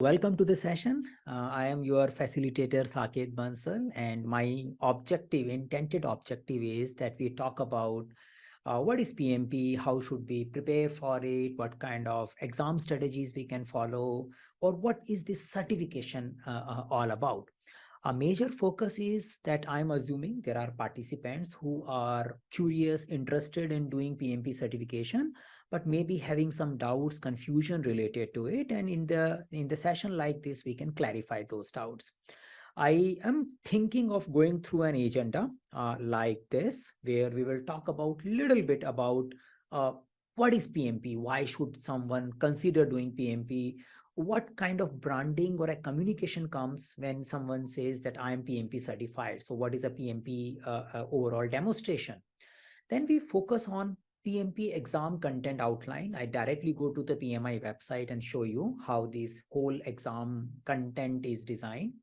Welcome to the session. I am your facilitator, Saket Bansal, and my intended objective is that we talk about what is PMP, how should we prepare for it, what kind of exam strategies we can follow, or what is this certification all about. A major focus is that I'm assuming there are participants who are curious, interested in doing PMP certification, but maybe having some doubts, confusion related to it. And in the session like this, we can clarify those doubts. I am thinking of going through an agenda like this, where we will talk about little bit about uh, what is PMP, why should someone consider doing PMP, what kind of branding or a communication comes when someone says that I am PMP certified. So what is a PMP overall demonstration? Then we focus on PMP exam content outline. I directly go to the PMI website and show you how this whole exam content is designed.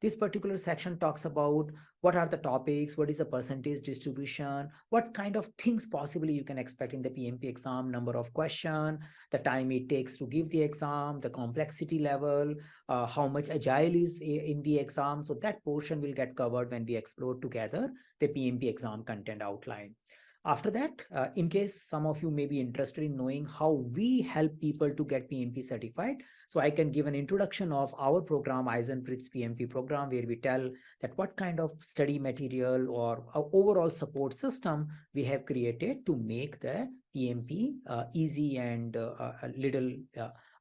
This particular section talks about what are the topics, what is the percentage distribution, what kind of things possibly you can expect in the PMP exam, number of question, the time it takes to give the exam, the complexity level, how much agile is in the exam. So that portion will get covered when we explore together the PMP exam content outline. After that, in case some of you may be interested in knowing how we help people to get PMP certified, so I can give an introduction of our program, iZenBridge PMP program, where we tell that what kind of study material or overall support system we have created to make the PMP easy and a little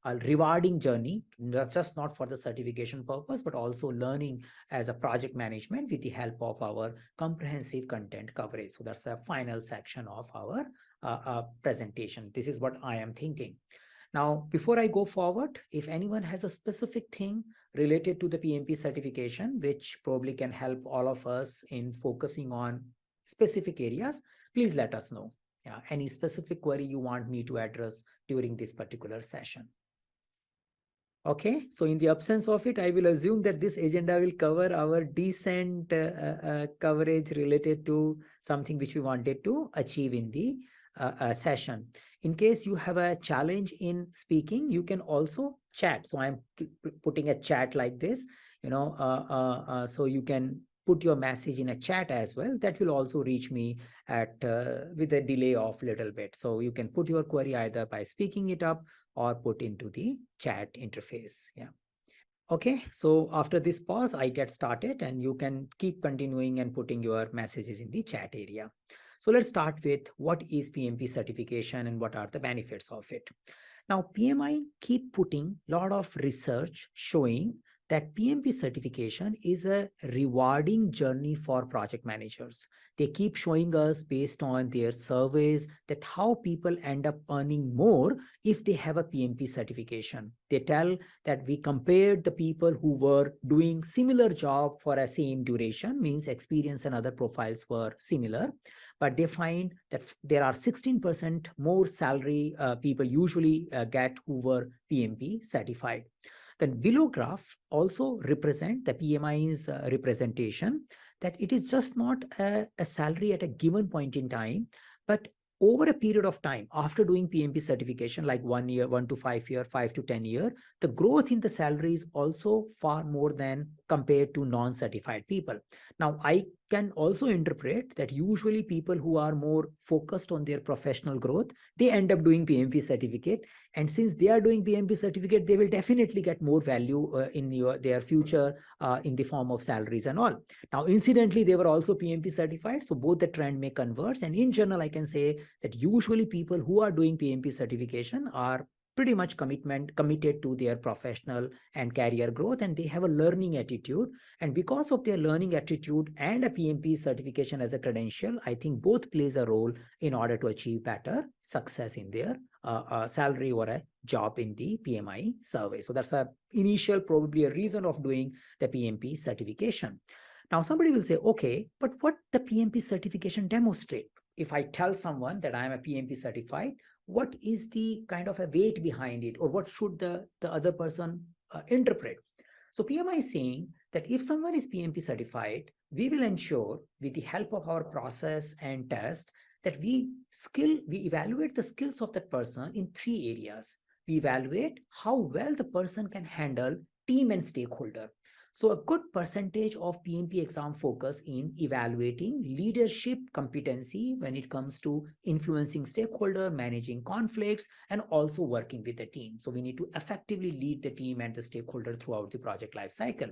a rewarding journey, not for the certification purpose, but also learning as a project management with the help of our comprehensive content coverage. So that's the final section of our presentation. This is what I am thinking. Now, before I go forward, if anyone has a specific thing related to the PMP certification, which probably can help all of us in focusing on specific areas, please let us know. Yeah, any specific query you want me to address during this particular session. Okay, so in the absence of it, I will assume that this agenda will cover our decent coverage related to something which we wanted to achieve in the session. In case you have a challenge in speaking, you can also chat. So I'm putting a chat like this, so you can put your message in a chat as well. That will also reach me at with a delay of little bit. So you can put your query either by speaking it up or put into the chat interface. Yeah. Okay, so after this pause, I get started and you can keep continuing and putting your messages in the chat area. So let's start with what is PMP certification and what are the benefits of it. Now, PMI keep putting a lot of research showing that PMP certification is a rewarding journey for project managers. They keep showing us based on their surveys that how people end up earning more if they have a PMP certification. They tell that we compared the people who were doing similar job for a same duration, means experience and other profiles were similar, but they find that there are 16% more salary people usually get who were PMP certified. Then below graph also represent the PMI's representation that it is just not a salary at a given point in time, but over a period of time after doing PMP certification, like 1 year, 1 to 5 year, 5 to 10 year, the growth in the salary is also far more than compared to non-certified people. Now, I can also interpret that usually people who are more focused on their professional growth, they end up doing PMP certificate. And since they are doing PMP certificate, they will definitely get more value in their future in the form of salaries and all. Now, incidentally, they were also PMP certified. So both the trend may converge. And in general, I can say that usually people who are doing PMP certification are pretty much committed to their professional and career growth, and they have a learning attitude. And because of their learning attitude and a PMP certification as a credential, I think both plays a role in order to achieve better success in their salary or a job in the PMI survey. So that's a initial probably a reason of doing the PMP certification. Now somebody will say, okay, but what the PMP certification demonstrate? If I tell someone that I am a PMP certified, what is the kind of a weight behind it, or what should the other person interpret? So PMI is saying that if someone is PMP certified, we will ensure with the help of our process and test that we evaluate the skills of that person in 3 areas. we evaluate how well the person can handle team and stakeholder. So a good percentage of PMP exam focus in evaluating leadership competency when it comes to influencing stakeholder, managing conflicts, and also working with the team. So we need to effectively lead the team and the stakeholder throughout the project life cycle.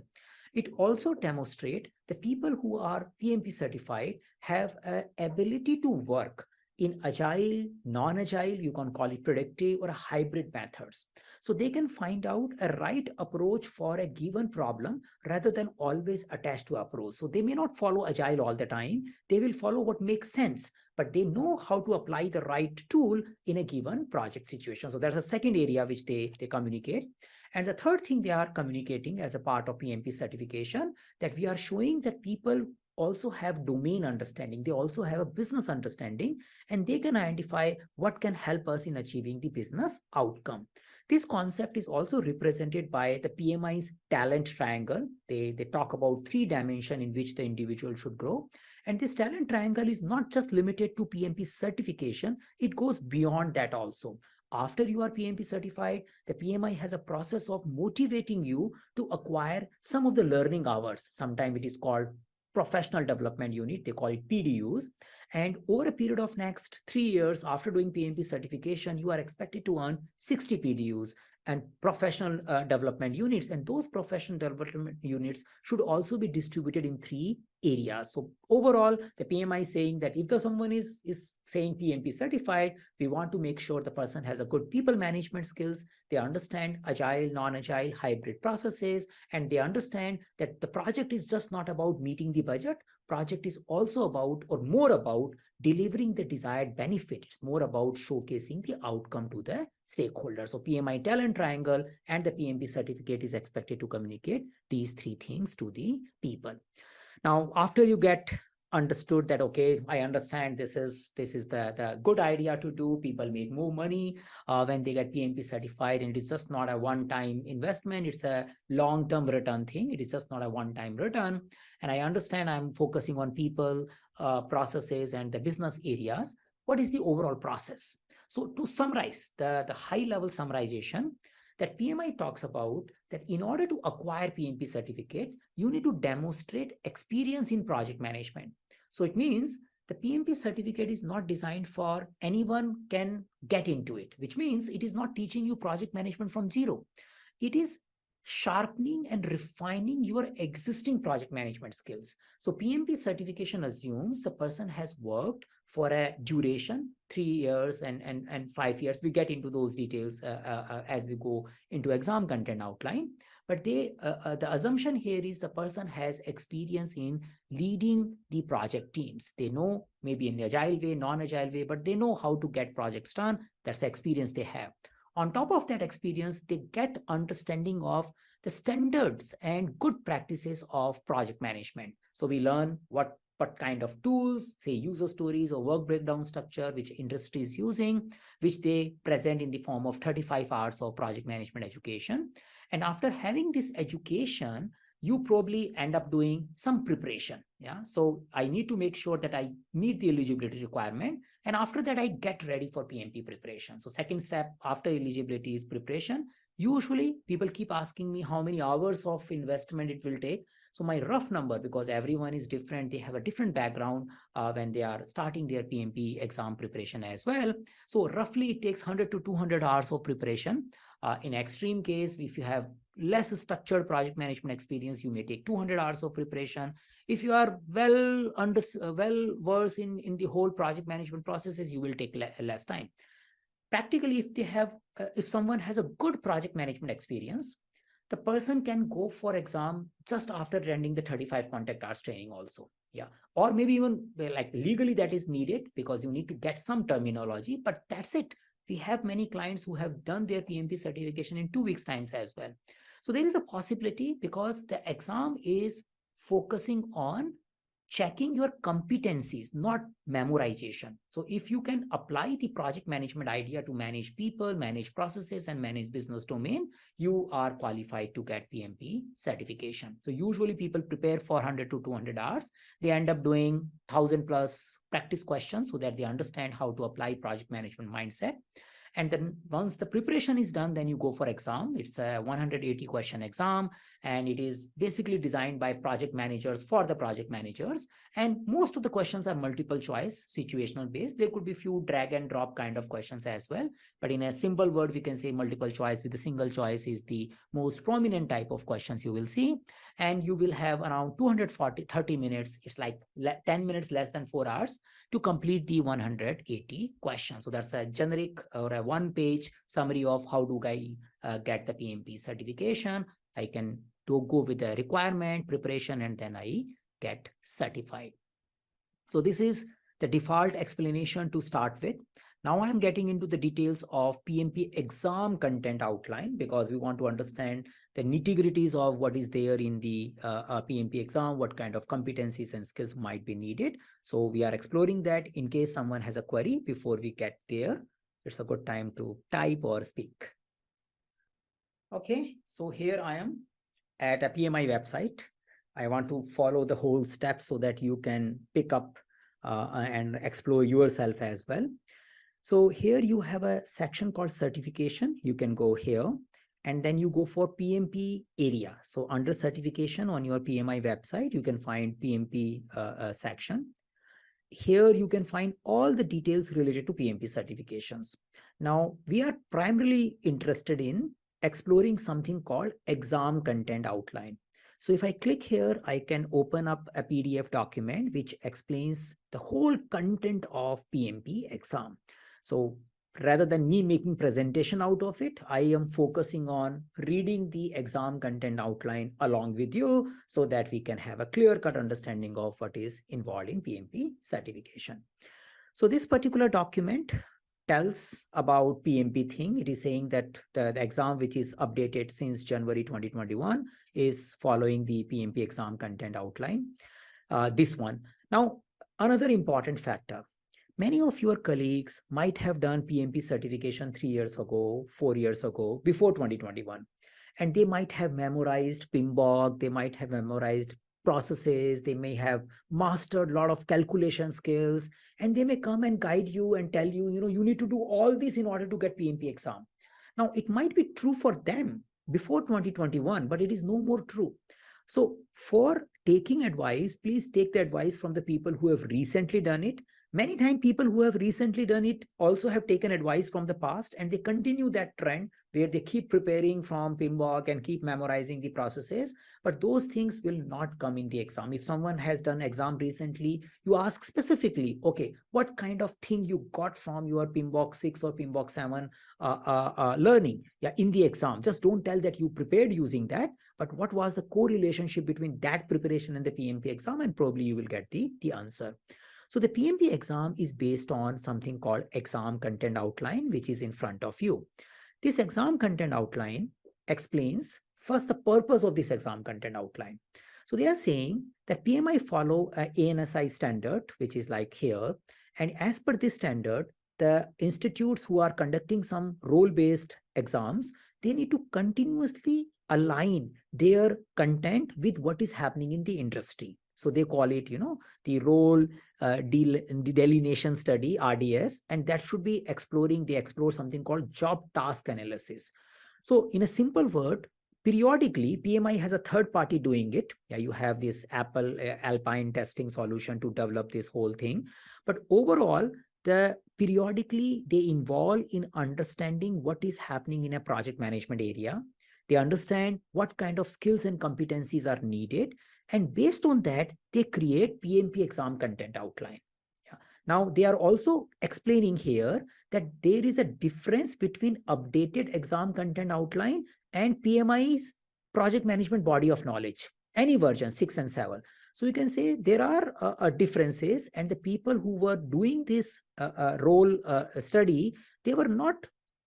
It also demonstrates the people who are PMP certified have an ability to work in agile, non-agile, you can call it predictive or hybrid methods. So they can find out a right approach for a given problem rather than always attached to approach. So they may not follow agile all the time. They will follow what makes sense, but they know how to apply the right tool in a given project situation. So that's a second area which they communicate. And the third thing they are communicating as a part of PMP certification, that we are showing that people also have domain understanding. They also have a business understanding, and they can identify what can help us in achieving the business outcome. This concept is also represented by the PMI's talent triangle. They talk about 3 dimensions in which the individual should grow. And this talent triangle is not just limited to PMP certification, it goes beyond that also. After you are PMP certified, the PMI has a process of motivating you to acquire some of the learning hours. Sometimes it is called professional development unit, they call it PDUs. And over a period of next 3 years after doing PMP certification, you are expected to earn 60 PDUs and professional development units. And those professional development units should also be distributed in 3 areas. So overall, the PMI is saying that if someone is saying PMP certified, we want to make sure the person has a good people management skills, they understand agile, non-agile, hybrid processes, and they understand that the project is just not about meeting the budget. Project is also about, or more about, delivering the desired benefit. It's more about showcasing the outcome to the stakeholders. So PMI talent triangle and the PMP certificate is expected to communicate these 3 things to the people. Now, after you get understood that, okay, I understand this is the good idea to do, people make more money when they get PMP certified, and it is just not a one-time investment, it's a long-term return thing, it is just not a one-time return. And I understand I'm focusing on people, processes, and the business areas. What is the overall process? So to summarize, the high-level summarization, that PMI talks about that in order to acquire PMP certificate, you need to demonstrate experience in project management. So it means the PMP certificate is not designed for anyone can get into it, which means it is not teaching you project management from zero. It is sharpening and refining your existing project management skills. So PMP certification assumes the person has worked for a duration, 3 years and 5 years. We get into those details as we go into exam content outline. But the assumption here is the person has experience in leading the project teams. They know maybe in the agile way, non-agile way, but they know how to get projects done. That's the experience they have. On top of that experience, they get understanding of the standards and good practices of project management. So we learn what kind of tools, say user stories or work breakdown structure, which industry is using, which they present in the form of 35 hours of project management education. And after having this education, you probably end up doing some preparation. Yeah. So I need to make sure that I meet the eligibility requirement. And after that, I get ready for PMP preparation. So second step after eligibility is preparation. Usually people keep asking me how many hours of investment it will take. So my rough number, because everyone is different, they have a different background when they are starting their PMP exam preparation as well. So roughly it takes 100 to 200 hours of preparation. In extreme case, if you have less structured project management experience, you may take 200 hours of preparation. If you are well versed in the whole project management processes, you will take less time. Practically, if someone has a good project management experience, the person can go for exam just after attending the 35 contact hours training also. Yeah. Or maybe even like legally that is needed because you need to get some terminology, but that's it. We have many clients who have done their PMP certification in 2 weeks times as well. So there is a possibility because the exam is focusing on checking your competencies, not memorization. So if you can apply the project management idea to manage people, manage processes, and manage business domain, you are qualified to get PMP certification. So usually people prepare for 100 to 200 hours. They end up doing 1,000 plus practice questions so that they understand how to apply project management mindset. And then once the preparation is done, then you go for exam. It's a 180 question exam, and it is basically designed by project managers for the project managers. And most of the questions are multiple choice, situational based. There could be few drag and drop kind of questions as well. But in a simple word, we can say multiple choice with a single choice is the most prominent type of questions you will see. And you will have around 30 minutes. It's like 10 minutes less than 4 hours to complete the 180 questions. So that's a generic or a one-page summary of how do I get the PMP certification. I can go with the requirement, preparation, and then I get certified. So this is the default explanation to start with. Now I'm getting into the details of PMP exam content outline, because we want to understand the nitty-gritties of what is there in the PMP exam, what kind of competencies and skills might be needed. So we are exploring that. In case someone has a query before we get there, it's a good time to type or speak. Okay, so here I am at a PMI website. I want to follow the whole step so that you can pick up and explore yourself as well. So here you have a section called certification. You can go here and then you go for PMP area. So under certification on your PMI website, you can find PMP section. Here you can find all the details related to PMP certifications. Now we are primarily interested in exploring something called exam content outline. So if I click here, I can open up a PDF document which explains the whole content of PMP exam. So rather than me making presentation out of it, I am focusing on reading the exam content outline along with you so that we can have a clear-cut understanding of what is involved in PMP certification. So this particular document tells about PMP thing. It is saying that the exam which is updated since January 2021 is following the PMP exam content outline. This one. Now, another important factor. Many of your colleagues might have done PMP certification 3 years ago, 4 years ago, before 2021. And they might have memorized PMBOK, they might have memorized processes, they may have mastered a lot of calculation skills, and they may come and guide you and tell you, you need to do all this in order to get PMP exam. Now, it might be true for them before 2021, but it is no more true. So for taking advice, please take the advice from the people who have recently done it. Many times people who have recently done it also have taken advice from the past, and they continue that trend where they keep preparing from PMBOK and keep memorizing the processes, but those things will not come in the exam. If someone has done exam recently, you ask specifically, okay, what kind of thing you got from your PMBOK 6 or PMBOK 7 learning in the exam. Just don't tell that you prepared using that, but what was the correlationship between that preparation and the PMP exam, and probably you will get the answer. So the PMP exam is based on something called exam content outline, which is in front of you. This exam content outline explains first the purpose of this exam content outline. So they are saying that PMI follow a ANSI standard, which is like here. And as per this standard, the institutes who are conducting some role-based exams, they need to continuously align their content with what is happening in the industry. So they call it, the role delineation study, RDS, and that should be they explore something called job task analysis. So in a simple word, periodically, PMI has a third party doing it. Yeah, you have this Apple Alpine testing solution to develop this whole thing. But overall, periodically they involve in understanding what is happening in a project management area. They understand what kind of skills and competencies are needed. And based on that, they create PMP exam content outline. Yeah. Now, they are also explaining here that there is a difference between updated exam content outline and PMI's project management body of knowledge, any version, 6 and 7. So we can say there are differences, and the people who were doing this role study, they were not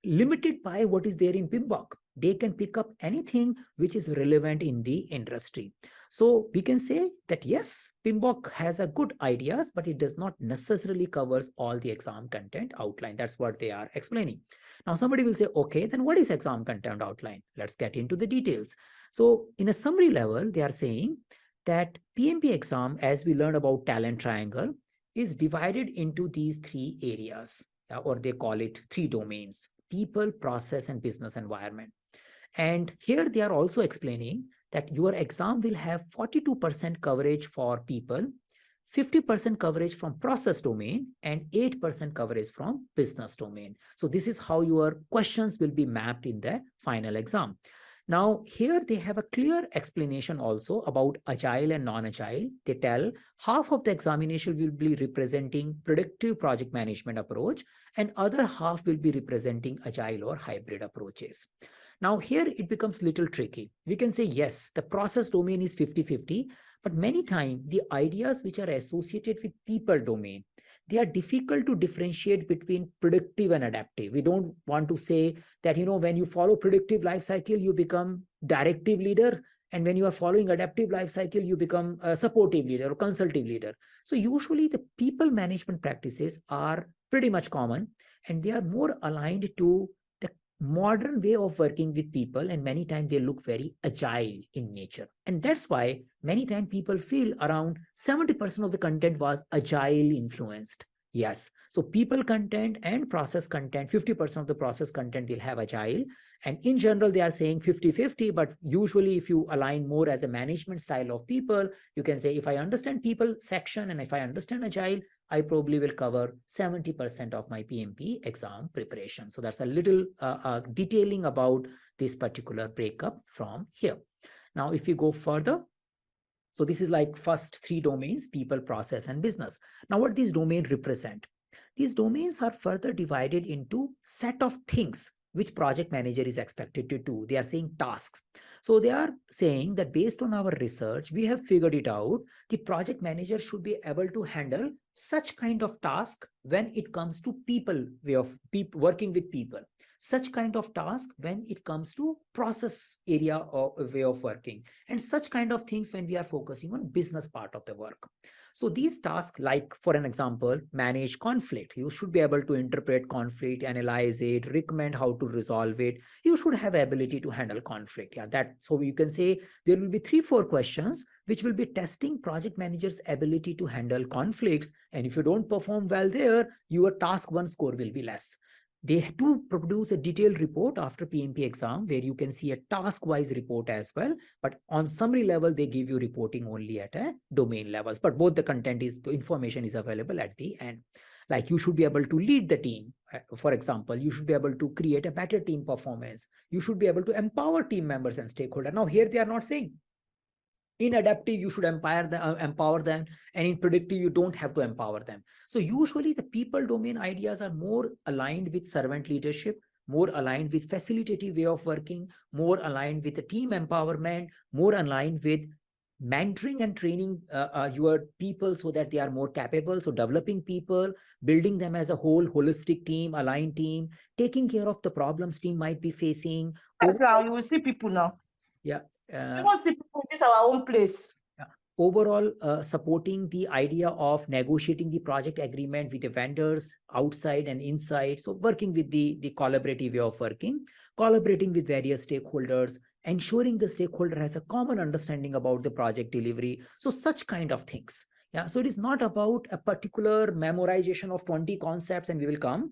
limited by what is there in PMBOK. They can pick up anything which is relevant in the industry. So we can say that yes, PMBOK has a good ideas, but it does not necessarily covers all the exam content outline. That's what they are explaining. Now somebody will say, okay, then what is exam content outline? Let's get into the details. So in a summary level, they are saying that PMP exam, as we learned about talent triangle, is divided into these 3 areas, or they call it 3 domains. people, process, and business environment. And here they are also explaining that your exam will have 42% coverage for people, 50% coverage from process domain, and 8% coverage from business domain. So this is how your questions will be mapped in the final exam. Now, here they have a clear explanation also about agile and non-agile. They tell half of the examination will be representing predictive project management approach, and other half will be representing agile or hybrid approaches. Now, here it becomes little tricky. We can say, yes, the process domain is 50-50, but many times the ideas which are associated with people domain, they are difficult to differentiate between predictive and adaptive. We don't want to say that, when you follow predictive life cycle, you become directive leader. And when you are following adaptive life cycle, you become a supportive leader or consultative leader. So usually the people management practices are pretty much common, and they are more aligned to the modern way of working with people, and many times they look very agile in nature. And that's why many times people feel around 70% of the content was agile influenced. Yes, so people content and process content, 50% of the process content will have agile. And in general, they are saying 50-50, but usually if you align more as a management style of people, you can say, if I understand people section and if I understand agile, I probably will cover 70% of my PMP exam preparation. So that's a little detailing about this particular breakup from here. Now, if you go further, so this is like first three domains, people, process, and business. Now, what these domains represent? These domains are further divided into set of things which project manager is expected to do. They are saying tasks. So they are saying that based on our research, we have figured it out. The project manager should be able to handle such kind of task when it comes to people, way of working with people. Such kind of task when it comes to process area or way of working, and such kind of things when we are focusing on business part of the work. So these tasks, like for an example, manage conflict. You should be able to interpret conflict, analyze it, recommend how to resolve it. You should have ability to handle conflict. Yeah, so you can say there will be 3-4 questions which will be testing project manager's ability to handle conflicts. And if you don't perform well there, your task 1 score will be less. They do produce a detailed report after PMP exam where you can see a task-wise report as well. But on summary level, they give you reporting only at a domain levels. But both the the information is available at the end. Like you should be able to lead the team. For example, you should be able to create a better team performance. You should be able to empower team members and stakeholders. Now here they are not saying in adaptive, you should empower them, and in predictive, you don't have to empower them. So usually the people domain ideas are more aligned with servant leadership, more aligned with facilitative way of working, more aligned with the team empowerment, more aligned with mentoring and training your people so that they are more capable. So developing people, building them as a whole holistic team, aligned team, taking care of the problems team might be facing. Yes, now you will see people now. Yeah. We won't see people in this our own place. Overall, supporting the idea of negotiating the project agreement with the vendors outside and inside. So working with the collaborative way of working, collaborating with various stakeholders, ensuring the stakeholder has a common understanding about the project delivery. So such kind of things. Yeah. So it is not about a particular memorization of 20 concepts and we will come.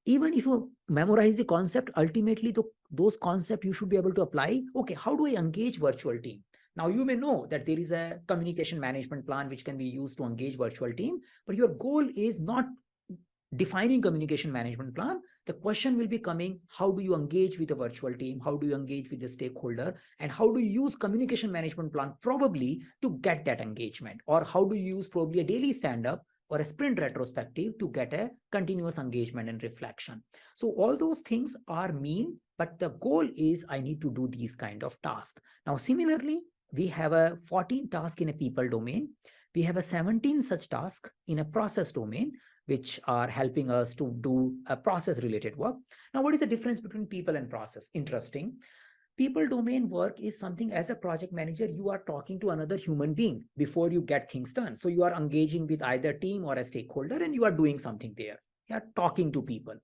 Even if you memorize the concept, ultimately those concepts you should be able to apply. Okay, how do I engage virtual team? Now you may know that there is a communication management plan which can be used to engage virtual team, but your goal is not defining communication management plan. The question will be coming, how do you engage with a virtual team? How do you engage with the stakeholder? And how do you use communication management plan probably to get that engagement? Or how do you use probably a daily stand-up or a sprint retrospective to get a continuous engagement and reflection? So all those things are mean, but the goal is I need to do these kind of tasks. Now, similarly, we have a 14 task in a people domain. We have a 17 such task in a process domain, which are helping us to do a process related work. Now, what is the difference between people and process? Interesting. People domain work is something as a project manager, you are talking to another human being before you get things done. So you are engaging with either team or a stakeholder and you are doing something there. You are talking to people.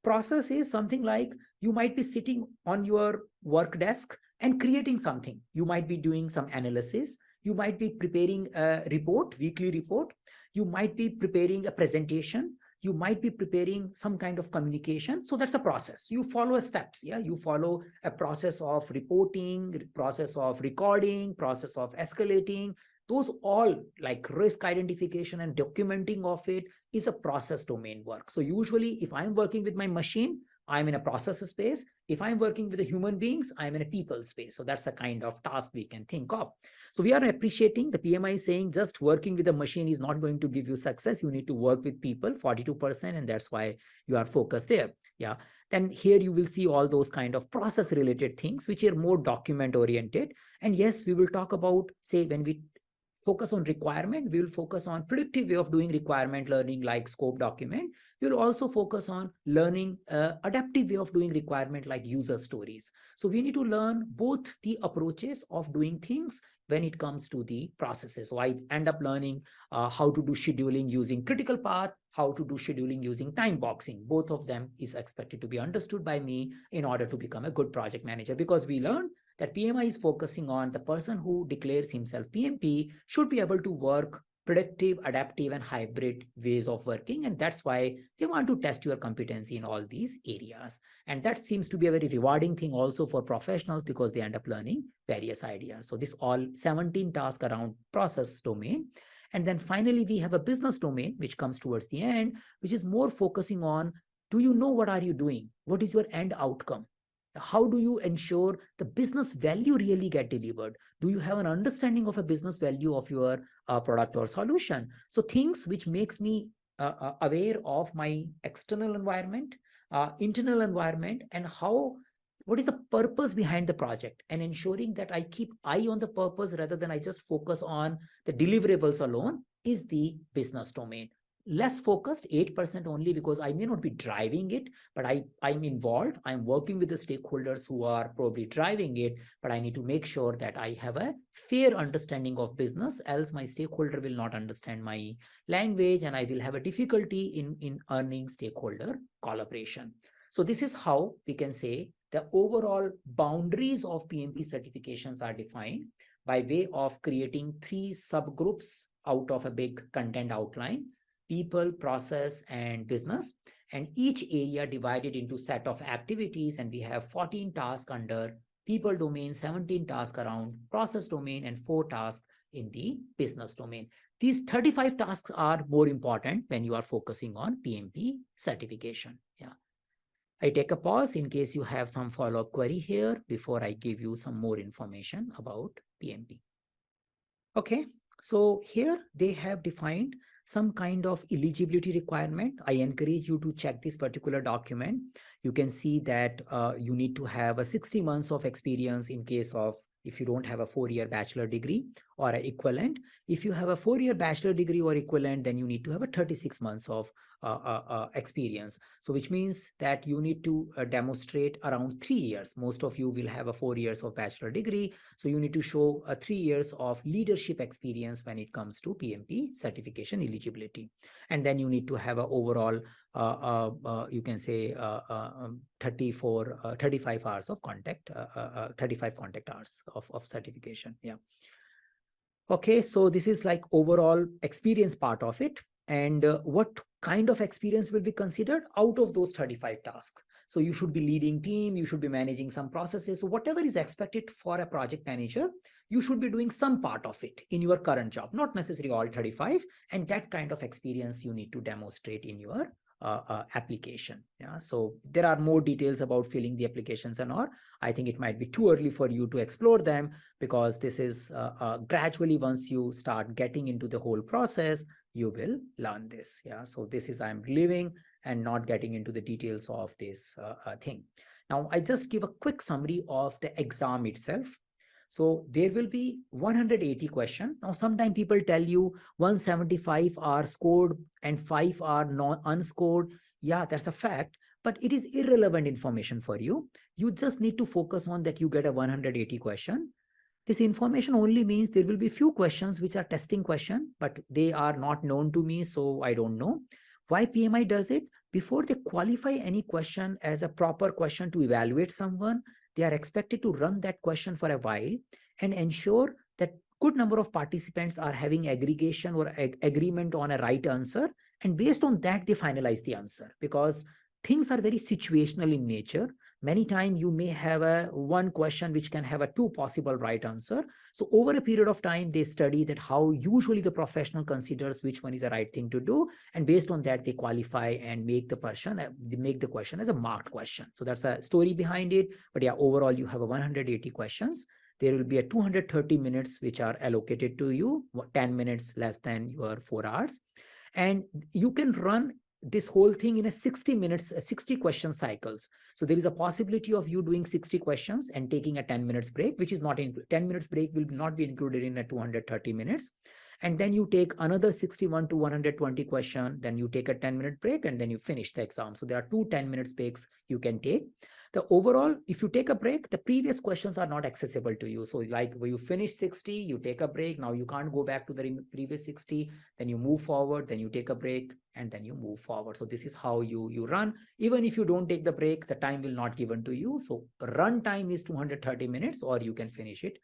Process is something like you might be sitting on your work desk and creating something. You might be doing some analysis. You might be preparing a report, weekly report. You might be preparing a presentation. You might be preparing some kind of communication. So that's a process. You follow steps. Yeah, you follow a process of reporting, process of recording, process of escalating. Those all like risk identification and documenting of it is a process domain work. So usually if I'm working with my machine, I'm in a process space. If I'm working with the human beings, I'm in a people space. So that's a kind of task we can think of. So we are appreciating the PMI is saying just working with a machine is not going to give you success. You need to work with people, 42%, and that's why you are focused there. Yeah. Then here you will see all those kind of process related things, which are more document oriented. And yes, we will talk about, say, when we focus on requirement, we will focus on predictive way of doing requirement learning like scope document. We will also focus on learning adaptive way of doing requirement like user stories. So we need to learn both the approaches of doing things when it comes to the processes. So I end up learning how to do scheduling using critical path, how to do scheduling using time boxing. Both of them is expected to be understood by me in order to become a good project manager, because we learn that PMI is focusing on the person who declares himself PMP should be able to work predictive, adaptive, and hybrid ways of working. And that's why they want to test your competency in all these areas. And that seems to be a very rewarding thing also for professionals, because they end up learning various ideas. So this all 17 tasks around process domain. And then finally, we have a business domain, which comes towards the end, which is more focusing on, do you know what are you doing? What is your end outcome? How do you ensure the business value really get delivered? Do you have an understanding of a business value of your product or solution? So things which makes me aware of my external environment, internal environment, and what is the purpose behind the project, and ensuring that I keep eye on the purpose rather than I just focus on the deliverables alone is the business domain. Less focused, 8% only, because I may not be driving it, but I'm involved. I'm working with the stakeholders who are probably driving it, but I need to make sure that I have a fair understanding of business, else my stakeholder will not understand my language and I will have a difficulty in earning stakeholder collaboration. So this is how we can say the overall boundaries of PMP certifications are defined by way of creating 3 subgroups out of a big content outline: people, process, and business, and each area divided into set of activities. And we have 14 tasks under people domain, 17 tasks around process domain, and 4 tasks in the business domain. These 35 tasks are more important when you are focusing on PMP certification. Yeah. I take a pause in case you have some follow-up query here before I give you some more information about PMP. Okay, so here they have defined some kind of eligibility requirement. I encourage you to check this particular document. You can see that you need to have a 60 months of experience in case of if you don't have a 4-year bachelor degree or an equivalent. If you have a 4-year bachelor degree or equivalent, then you need to have a 36 months of experience. So which means that you need to demonstrate around 3 years. Most of you will have a 4 years of bachelor degree. So you need to show 3 years of leadership experience when it comes to PMP certification eligibility. And then you need to have an overall, you can say 35 hours of contact, 35 contact hours of certification. Yeah. Okay, so this is like overall experience part of it. And what kind of experience will be considered out of those 35 tasks? So you should be leading team, you should be managing some processes. So whatever is expected for a project manager, you should be doing some part of it in your current job, not necessarily all 35. And that kind of experience you need to demonstrate in your application. Yeah, so there are more details about filling the applications and all. I think it might be too early for you to explore them, because this is gradually, once you start getting into the whole process, you will learn this. Yeah, so this is, I'm leaving and not getting into the details of this thing. Now I just give a quick summary of the exam itself. So there will be 180 questions. Now sometimes people tell you 175 are scored and 5 are non unscored. Yeah, that's a fact, but it is irrelevant information for you. You just need to focus on that you get a 180 question. This information only means there will be few questions which are testing question, but they are not known to me, so I don't know. Why PMI does it? Before they qualify any question as a proper question to evaluate someone, they are expected to run that question for a while and ensure that good number of participants are having aggregation or agreement on a right answer, And based on that, they finalize the answer, because things are very situational in nature. Many times you may have a one question which can have a two possible right answer. So over a period of time, they study that how usually the professional considers which one is the right thing to do. And based on that, they qualify and make the question as a marked question. So that's a story behind it. But yeah, overall, you have a 180 questions. There will be a 230 minutes which are allocated to you, 10 minutes less than your 4 hours. And you can run this whole thing in a 60 minutes, 60 question cycles. So there is a possibility of you doing 60 questions and taking a 10 minutes break, which is not in 10 minutes break will not be included in a 230 minutes. And then you take another 61 to 120 question, then you take a 10-minute break, and then you finish the exam. So there are 2 10-minute breaks you can take. The overall, if you take a break, the previous questions are not accessible to you. So like when you finish 60, you take a break. Now you can't go back to the previous 60, then you move forward, then you take a break, and then you move forward. So this is how you run. Even if you don't take the break, the time will not given to you. So run time is 230 minutes, or you can finish it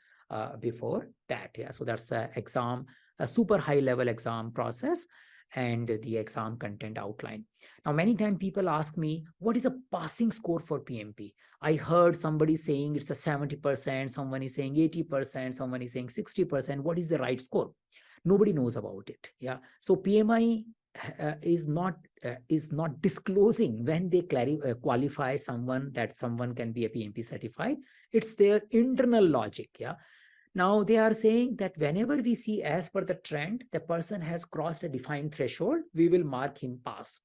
before that. Yeah. So that's a exam, a super high level exam process, and the exam content outline. Now, many times people ask me, what is a passing score for PMP? I heard somebody saying it's a 70%, someone is saying 80%, someone is saying 60%. What is the right score? Nobody knows about it. Yeah. So PMI is not disclosing when they qualify someone that someone can be a PMP certified. It's their internal logic. Yeah. Now they are saying that whenever we see as per the trend, the person has crossed a defined threshold, we will mark him pass.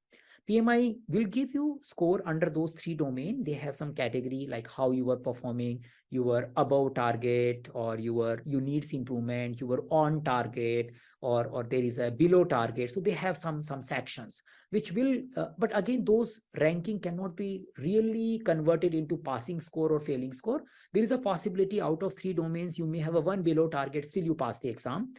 PMI will give you score under those 3 domains. They have some category like how you were performing, you were above target, or you needs improvement, you were on target, or there is a below target. So they have some sections which will, but again, those ranking cannot be really converted into passing score or failing score. There is a possibility out of 3 domains, you may have a 1 below target, still you pass the exam.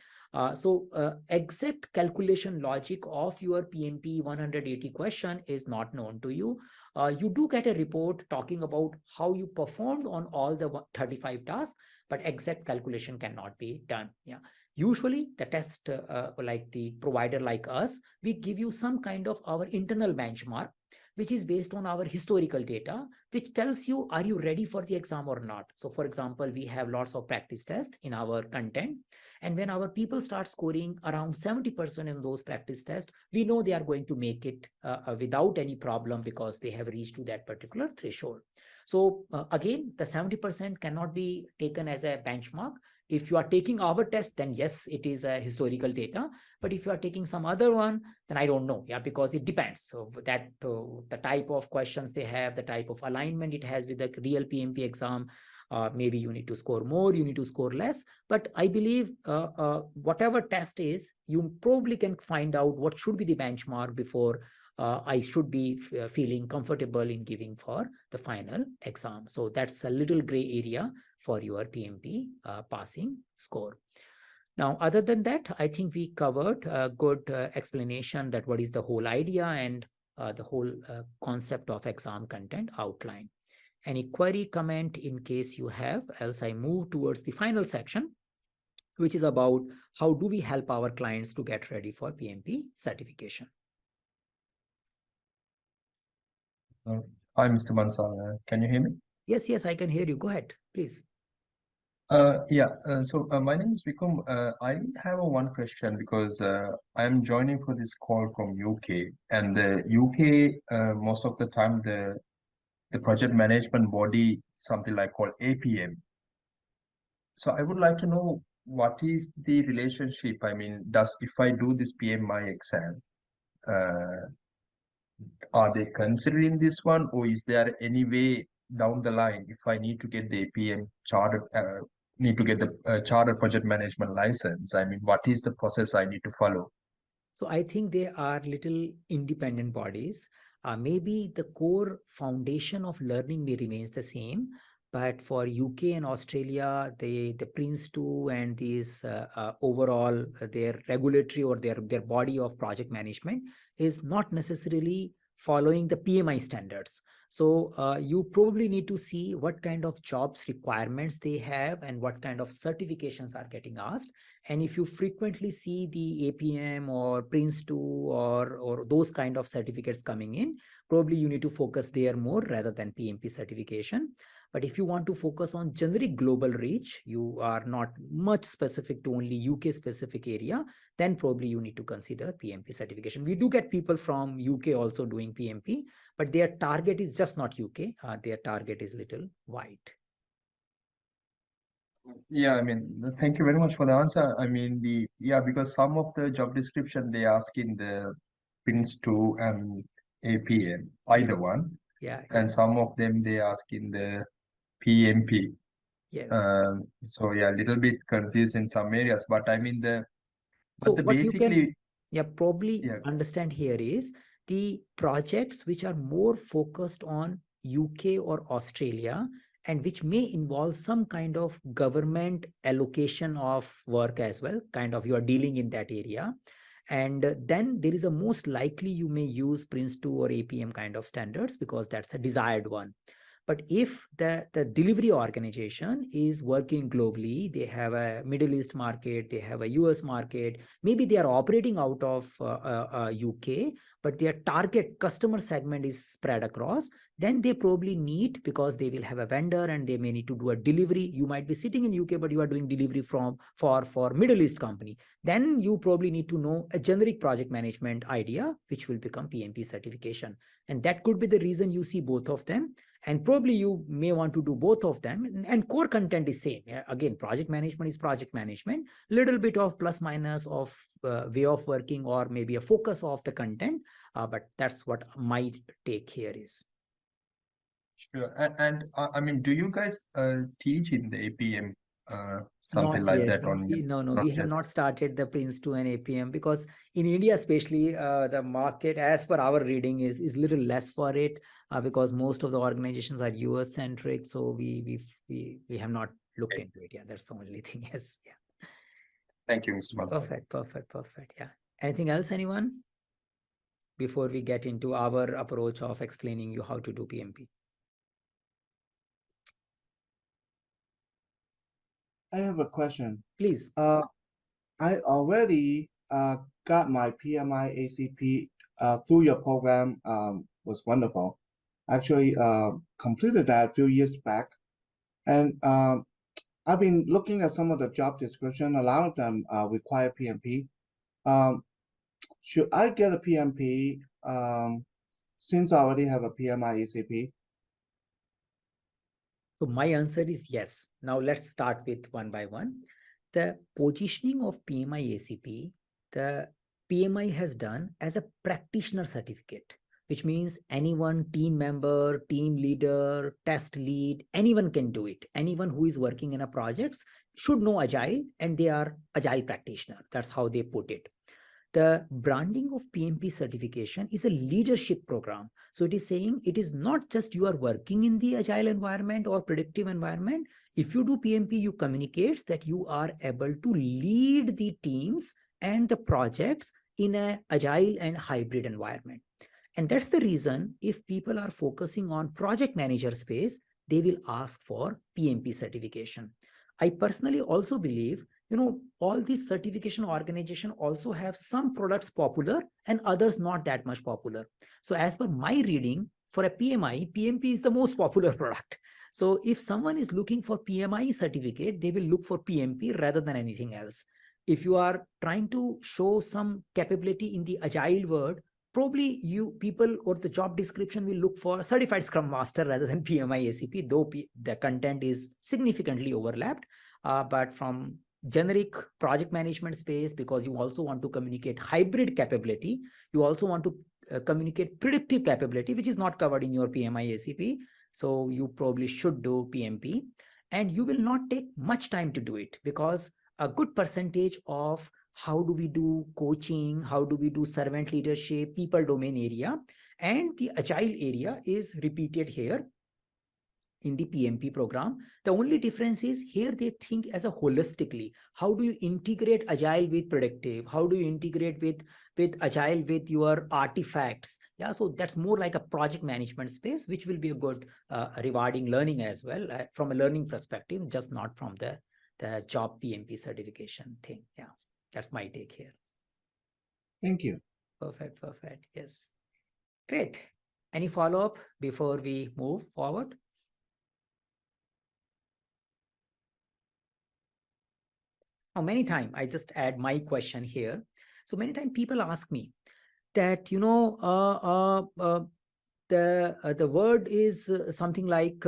So exact calculation logic of your PMP 180 question is not known to you. You do get a report talking about how you performed on all the 35 tasks, but exact calculation cannot be done. Yeah. Usually the test, like the provider like us, we give you some kind of our internal benchmark, which is based on our historical data, which tells you, are you ready for the exam or not? So for example, we have lots of practice tests in our content. And when our people start scoring around 70% in those practice tests, we know they are going to make it without any problem, because they have reached to that particular threshold. So again, the 70% cannot be taken as a benchmark. If you are taking our test, then yes, it is a historical data. But if you are taking some other one, then I don't know. Yeah, because it depends. So that the type of questions they have, the type of alignment it has with the real PMP exam, maybe you need to score more, you need to score less. But I believe whatever test is, you probably can find out what should be the benchmark before I should be feeling comfortable in giving for the final exam. So that's a little gray area for your PMP passing score. Now, other than that, I think we covered a good explanation that what is the whole idea and the whole concept of exam content outline. Any query, comment in case you have, else I move towards the final section, which is about how do we help our clients to get ready for PMP certification. Hi, Mr. Bansal. Can you hear me? Yes, I can hear you. Go ahead, please. So my name is Vikram. I have one question, because I am joining for this call from UK, and the UK most of the time the project management body something like called APM. So I would like to know, what is the relationship? I mean, if I do this PMI exam, are they considering this one, or is there any way down the line, if I need to get the APM chartered, need to get the chartered project management license? I mean, what is the process I need to follow? So I think they are little independent bodies. Maybe the core foundation of learning may remains the same, but for UK and Australia, the Prince2 and these overall their regulatory or their body of project management is not necessarily following the PMI standards. So you probably need to see what kind of jobs requirements they have and what kind of certifications are getting asked. And if you frequently see the APM or Prince2 or those kind of certificates coming in, probably you need to focus there more rather than PMP certification. But if you want to focus on generic global reach, you are not much specific to only UK specific area, then probably you need to consider PMP certification. We do get people from UK also doing PMP, but their target is just not UK. Their target is little wide. Yeah, I mean, thank you very much for the answer. I mean, because some of the job description they ask in the Prince2 and APM, either one, Yeah. and some of them they ask in the PMP. Yes. So yeah, a little bit confused in some areas, but I mean So what you basically, can probably understand here is the projects which are more focused on UK or Australia and which may involve some kind of government allocation of work as well, kind of you are dealing in that area. And then there is a most likely you may use Prince2 or APM kind of standards because that's a desired one. But if the delivery organization is working globally, they have a Middle East market, they have a US market, maybe they are operating out of UK, but their target customer segment is spread across, then they probably need, because they will have a vendor and they may need to do a delivery. You might be sitting in UK, but you are doing delivery for Middle East company. Then you probably need to know a generic project management idea, which will become PMP certification. And that could be the reason you see both of them. And probably you may want to do both of them, and core content is same. Again, project management is project management, little bit of plus minus of way of working or maybe a focus of the content, but that's what my take here is. Sure. And I mean, do you guys teach in the APM something Not like yet. that on No, not we have yet? not started the Prince2 and APM because in India, especially the market, as per our reading, is little less for it because most of the organizations are US centric. So we have not looked Okay. into it. Yeah, that's the only thing. Yes. Yeah. Thank you, Mr. Bansal. Perfect. Yeah. Anything else, anyone? Before we get into our approach of explaining you how to do PMP. I have a question. Please. I already got my PMI ACP through your program. Was wonderful. Actually, completed that a few years back, and I've been looking at some of the job description. A lot of them require PMP. Should I get a PMP since I already have a PMI ACP? So my answer is yes. Now let's start with one by one. The positioning of PMI ACP, the PMI has done as a practitioner certificate, which means anyone, team member, team leader, test lead, anyone can do it. Anyone who is working in a project should know Agile and they are Agile practitioner. That's how they put it. The branding of PMP certification is a leadership program. So it is saying it is not just you are working in the agile environment or predictive environment. If you do PMP, you communicate that you are able to lead the teams and the projects in an agile and hybrid environment. And that's the reason if people are focusing on project manager space, they will ask for PMP certification. I personally also believe all these certification organizations also have some products popular and others not that much popular. So as per my reading, for a PMI, PMP is the most popular product. So if someone is looking for PMI certificate, they will look for PMP rather than anything else. If you are trying to show some capability in the agile world, probably you people or the job description will look for certified scrum master rather than PMI ACP, though the content is significantly overlapped. But from generic project management space, because you also want to communicate hybrid capability, you also want to communicate predictive capability, which is not covered in your PMI ACP. So you probably should do PMP, and you will not take much time to do it because a good percentage of how do we do coaching, how do we do servant leadership, people domain area, and the agile area is repeated here. in the PMP program. The only difference is here they think as a holistically. How do you integrate agile with predictive? How do you integrate with agile with your artifacts? Yeah, so that's more like a project management space, which will be a good rewarding learning as well from a learning perspective, just not from the job PMP certification thing. Yeah, that's my take here. Thank you. Perfect, perfect. Yes. Great. Any follow-up before we move forward? Now, many times I just add my question here. So many times people ask me that, the word is something like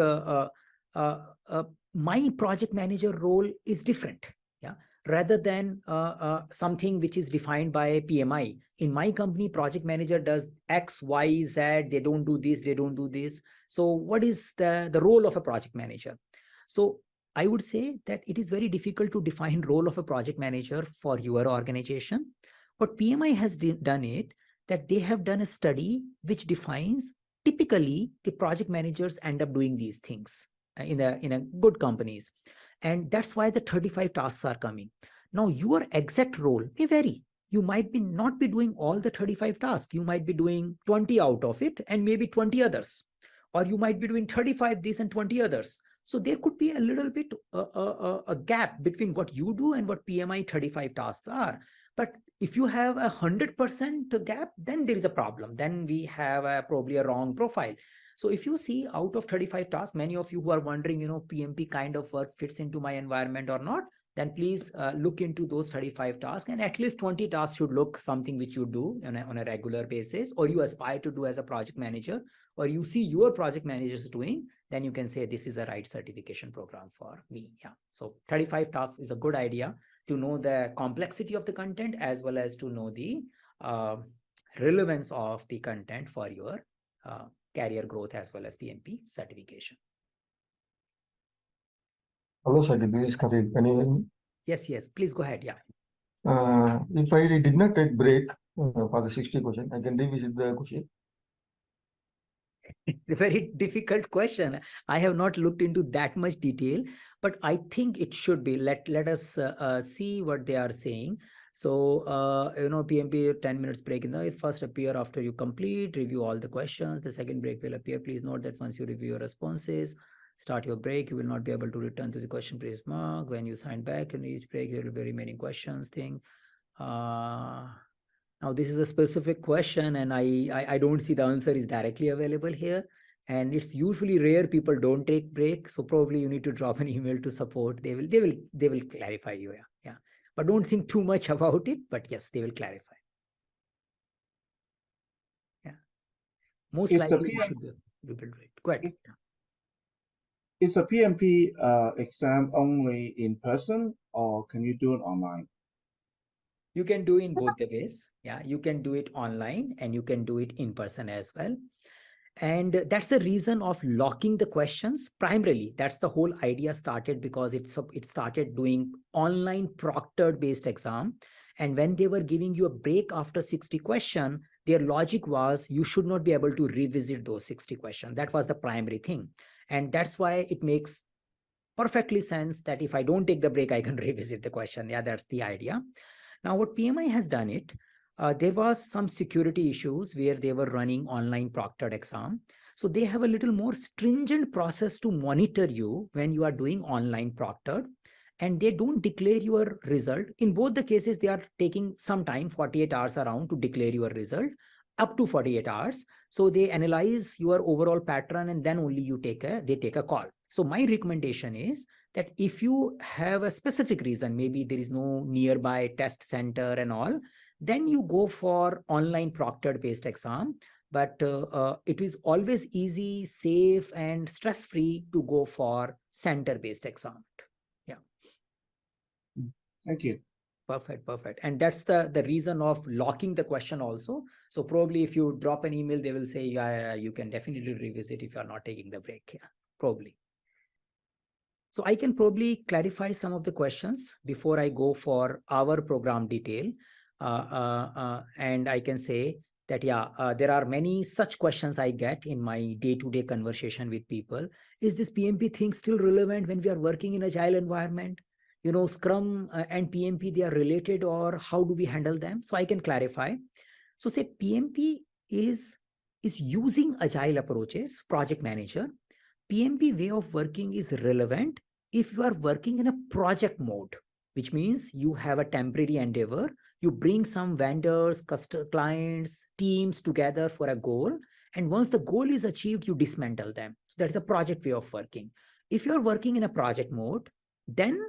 my project manager role is different. Yeah. Rather than something which is defined by PMI. In my company, project manager does X, Y, Z. They don't do this. They don't do this. So what is the role of a project manager? So I would say that it is very difficult to define role of a project manager for your organization. What PMI has done it, that they have done a study which defines typically the project managers end up doing these things in a good companies. And that's why the 35 tasks are coming. Now, your exact role may vary. You might not be doing all the 35 tasks. You might be doing 20 out of it and maybe 20 others. Or you might be doing 35 this and 20 others. So there could be a little bit a gap between what you do and what PMI 35 tasks are. But if you have 100% gap, then there is a problem. Then we have probably a wrong profile. So if you see out of 35 tasks, many of you who are wondering, PMP kind of work fits into my environment or not, then please look into those 35 tasks, and at least 20 tasks should look something which you do on a regular basis, or you aspire to do as a project manager, or you see your project managers doing, then you can say this is a right certification program for me. Yeah. So 35 tasks is a good idea to know the complexity of the content as well as to know the relevance of the content for your career growth as well as PMP certification. Hello, Saket. This is Khalid. Can you hear me? Yes, please go ahead. Yeah. If I did not take break for the 60 question, I can revisit the question. A very difficult question. I have not looked into that much detail, but I think it should be. Let us see what they are saying. So, PMP 10 minutes break in the first appear after you complete, review all the questions. The second break will appear. Please note that once you review your responses, start your break, you will not be able to return to the question previous mark. When you sign back in each break, there will be remaining questions thing. Now, this is a specific question, and I don't see the answer is directly available here. And it's usually rare people don't take break. So probably you need to drop an email to support. They will clarify you. Yeah. But don't think too much about it. But yes, they will clarify. Yeah. Most likely you should be able to do it. Go ahead. Is a PMP exam only in person, or can you do it online? You can do in both the ways. Yeah, you can do it online and you can do it in person as well. And that's the reason of locking the questions. Primarily, that's the whole idea started because it started doing online proctored based exam. And when they were giving you a break after 60 questions, their logic was you should not be able to revisit those 60 questions. That was the primary thing. And that's why it makes perfectly sense that if I don't take the break, I can revisit the question. Yeah, that's the idea. Now, what PMI has done it, there was some security issues where they were running online proctored exam. So they have a little more stringent process to monitor you when you are doing online proctored, and they don't declare your result. In both the cases, they are taking some time, 48 hours around to declare your result, up to 48 hours. So they analyze your overall pattern and then only they take a call. So my recommendation is that if you have a specific reason, maybe there is no nearby test center and all, then you go for online proctored based exam. But it is always easy, safe, and stress-free to go for center-based exam. Yeah. Thank you. Perfect. And that's the reason of locking the question also. So probably if you drop an email, they will say, yeah, you can definitely revisit if you are not taking the break. Yeah, probably. So I can probably clarify some of the questions before I go for our program detail. And I can say that, there are many such questions I get in my day-to-day conversation with people. Is this PMP thing still relevant when we are working in agile environment? Scrum and PMP, they are related, or how do we handle them? So I can clarify. So say PMP is using agile approaches, project manager. PMP way of working is relevant if you are working in a project mode, which means you have a temporary endeavor. You bring some vendors, clients, teams together for a goal. And once the goal is achieved, you dismantle them. So that's a project way of working. If you're working in a project mode, then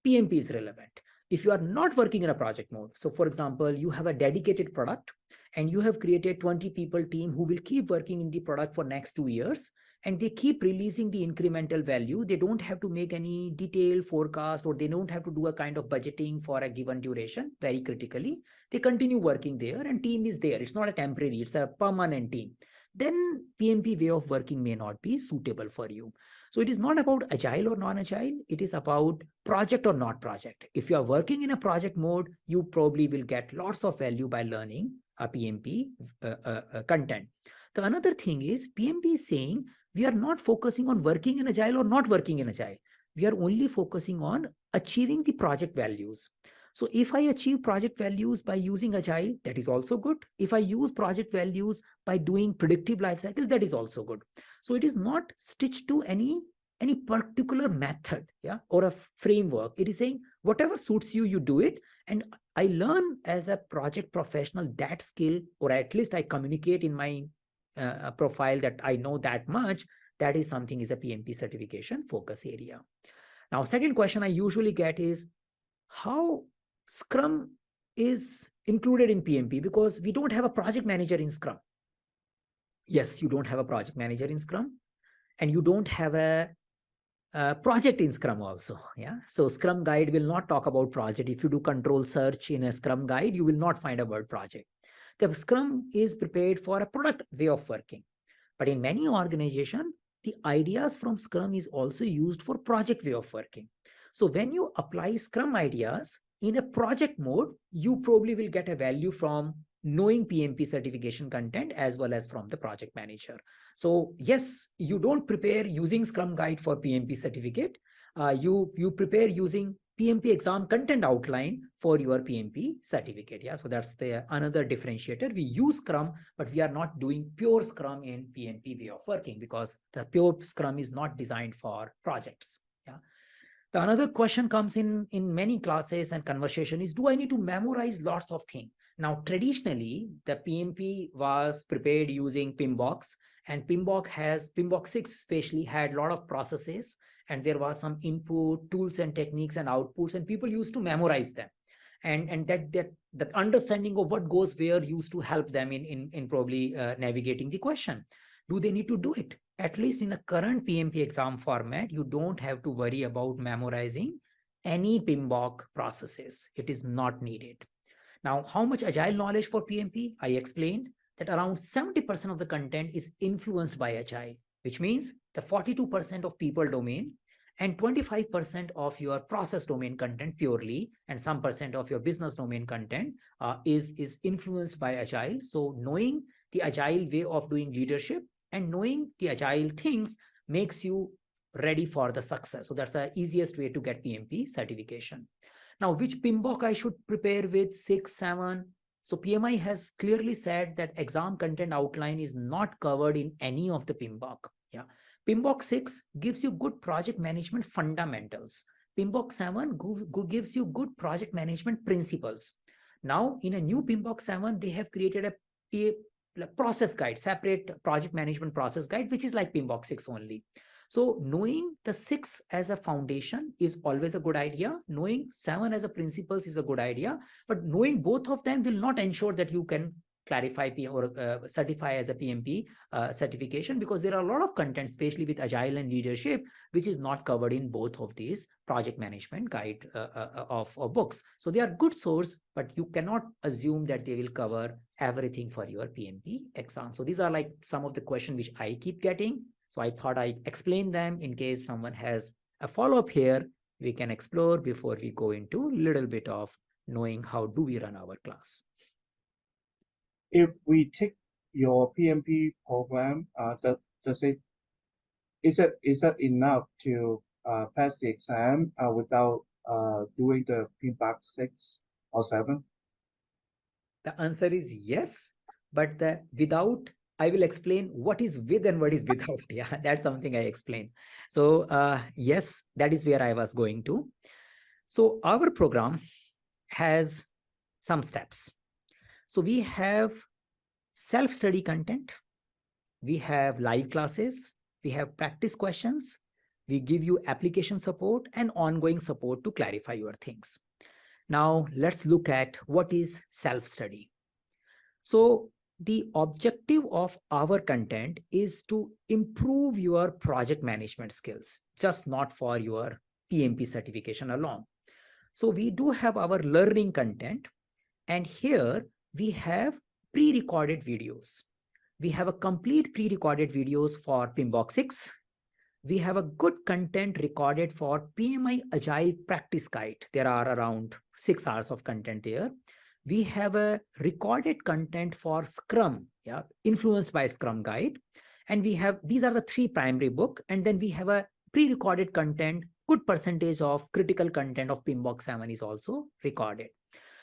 PMP is relevant. If you are not working in a project mode, so for example, you have a dedicated product and you have created 20 people team who will keep working in the product for next 2 years, and they keep releasing the incremental value. They don't have to make any detailed forecast, or they don't have to do a kind of budgeting for a given duration. Very critically, they continue working there and team is there. It's not a temporary, it's a permanent team. Then PMP way of working may not be suitable for you. So it is not about agile or non-agile. It is about project or not project. If you are working in a project mode, you probably will get lots of value by learning a PMP content. The another thing is PMP is saying we are not focusing on working in agile or not working in agile. We are only focusing on achieving the project values. So if I achieve project values by using agile, that is also good. If I use project values by doing predictive lifecycle, that is also good. So it is not stitched to any particular method, or a framework. It is saying whatever suits you, you do it. And I learn as a project professional that skill, or at least I communicate in my profile that I know that much. That is something is a PMP certification focus area. Now, second question I usually get is how Scrum is included in PMP, because we don't have a project manager in Scrum. Yes, you don't have a project manager in Scrum, and you don't have a project in Scrum also. So Scrum guide will not talk about project. If you do control search in a Scrum guide, you will not find a word project. The Scrum is prepared for a product way of working. But in many organizations, the ideas from Scrum is also used for project way of working. So when you apply Scrum ideas in a project mode, you probably will get a value from knowing PMP certification content as well as from the project manager. So yes, you don't prepare using Scrum guide for PMP certificate. You prepare using PMP exam content outline for your PMP certificate. So that's the another differentiator. We use Scrum, but we are not doing pure Scrum in PMP way of working, because the pure Scrum is not designed for projects. The another question comes in many classes and conversation is, do I need to memorize lots of things? Now, traditionally, the PMP was prepared using PMBOK, and PMBOK 6 especially had a lot of processes, and there was some input, tools and techniques and outputs, and people used to memorize them. And that understanding of what goes where used to help them in probably navigating the question. Do they need to do it? At least in the current PMP exam format, you don't have to worry about memorizing any PMBOK processes. It is not needed. Now, how much agile knowledge for PMP? I explained that around 70% of the content is influenced by agile, which means the 42% of people domain and 25% of your process domain content purely, and some percent of your business domain content is influenced by agile. So knowing the agile way of doing leadership and knowing the agile things makes you ready for the success. So that's the easiest way to get PMP certification. Now, which PMBOK I should prepare with, 6, 7? So PMI has clearly said that exam content outline is not covered in any of the PMBOK. PMBOK 6 gives you good project management fundamentals. PMBOK 7 gives you good project management principles. Now, in a new PMBOK 7, they have created a process guide, separate project management process guide, which is like PMBOK 6 only. So knowing the 6 as a foundation is always a good idea. Knowing 7 as a principles is a good idea, but knowing both of them will not ensure that you can clarify or certify as a PMP certification, because there are a lot of content, especially with agile and leadership, which is not covered in both of these project management guide of books. So they are good source, but you cannot assume that they will cover everything for your PMP exam. So these are like some of the questions which I keep getting. So I thought I explain them in case someone has a follow-up here, we can explore before we go into a little bit of knowing how do we run our class. if we take your PMP program, does it is it enough to pass the exam without doing the PMP 6 or 7? The answer is yes, but without, I will explain what is with and what is without. Yeah, that's something I explain. So yes, that is where I was going to. So our program has some steps. So we have self-study content, we have live classes, we have practice questions, we give you application support and ongoing support to clarify your things. Now let's look at what is self-study. So the objective of our content is to improve your project management skills, just not for your PMP certification alone. So we do have our learning content, and here we have pre-recorded videos. We have a complete pre-recorded videos for PMBOK 6. We have a good content recorded for PMI Agile Practice Guide. There are around 6 hours of content there. We have a recorded content for Scrum, yeah, influenced by Scrum Guide. And we have, these are the 3 primary book. And then we have a pre-recorded content, good percentage of critical content of PMBOK 7 is also recorded.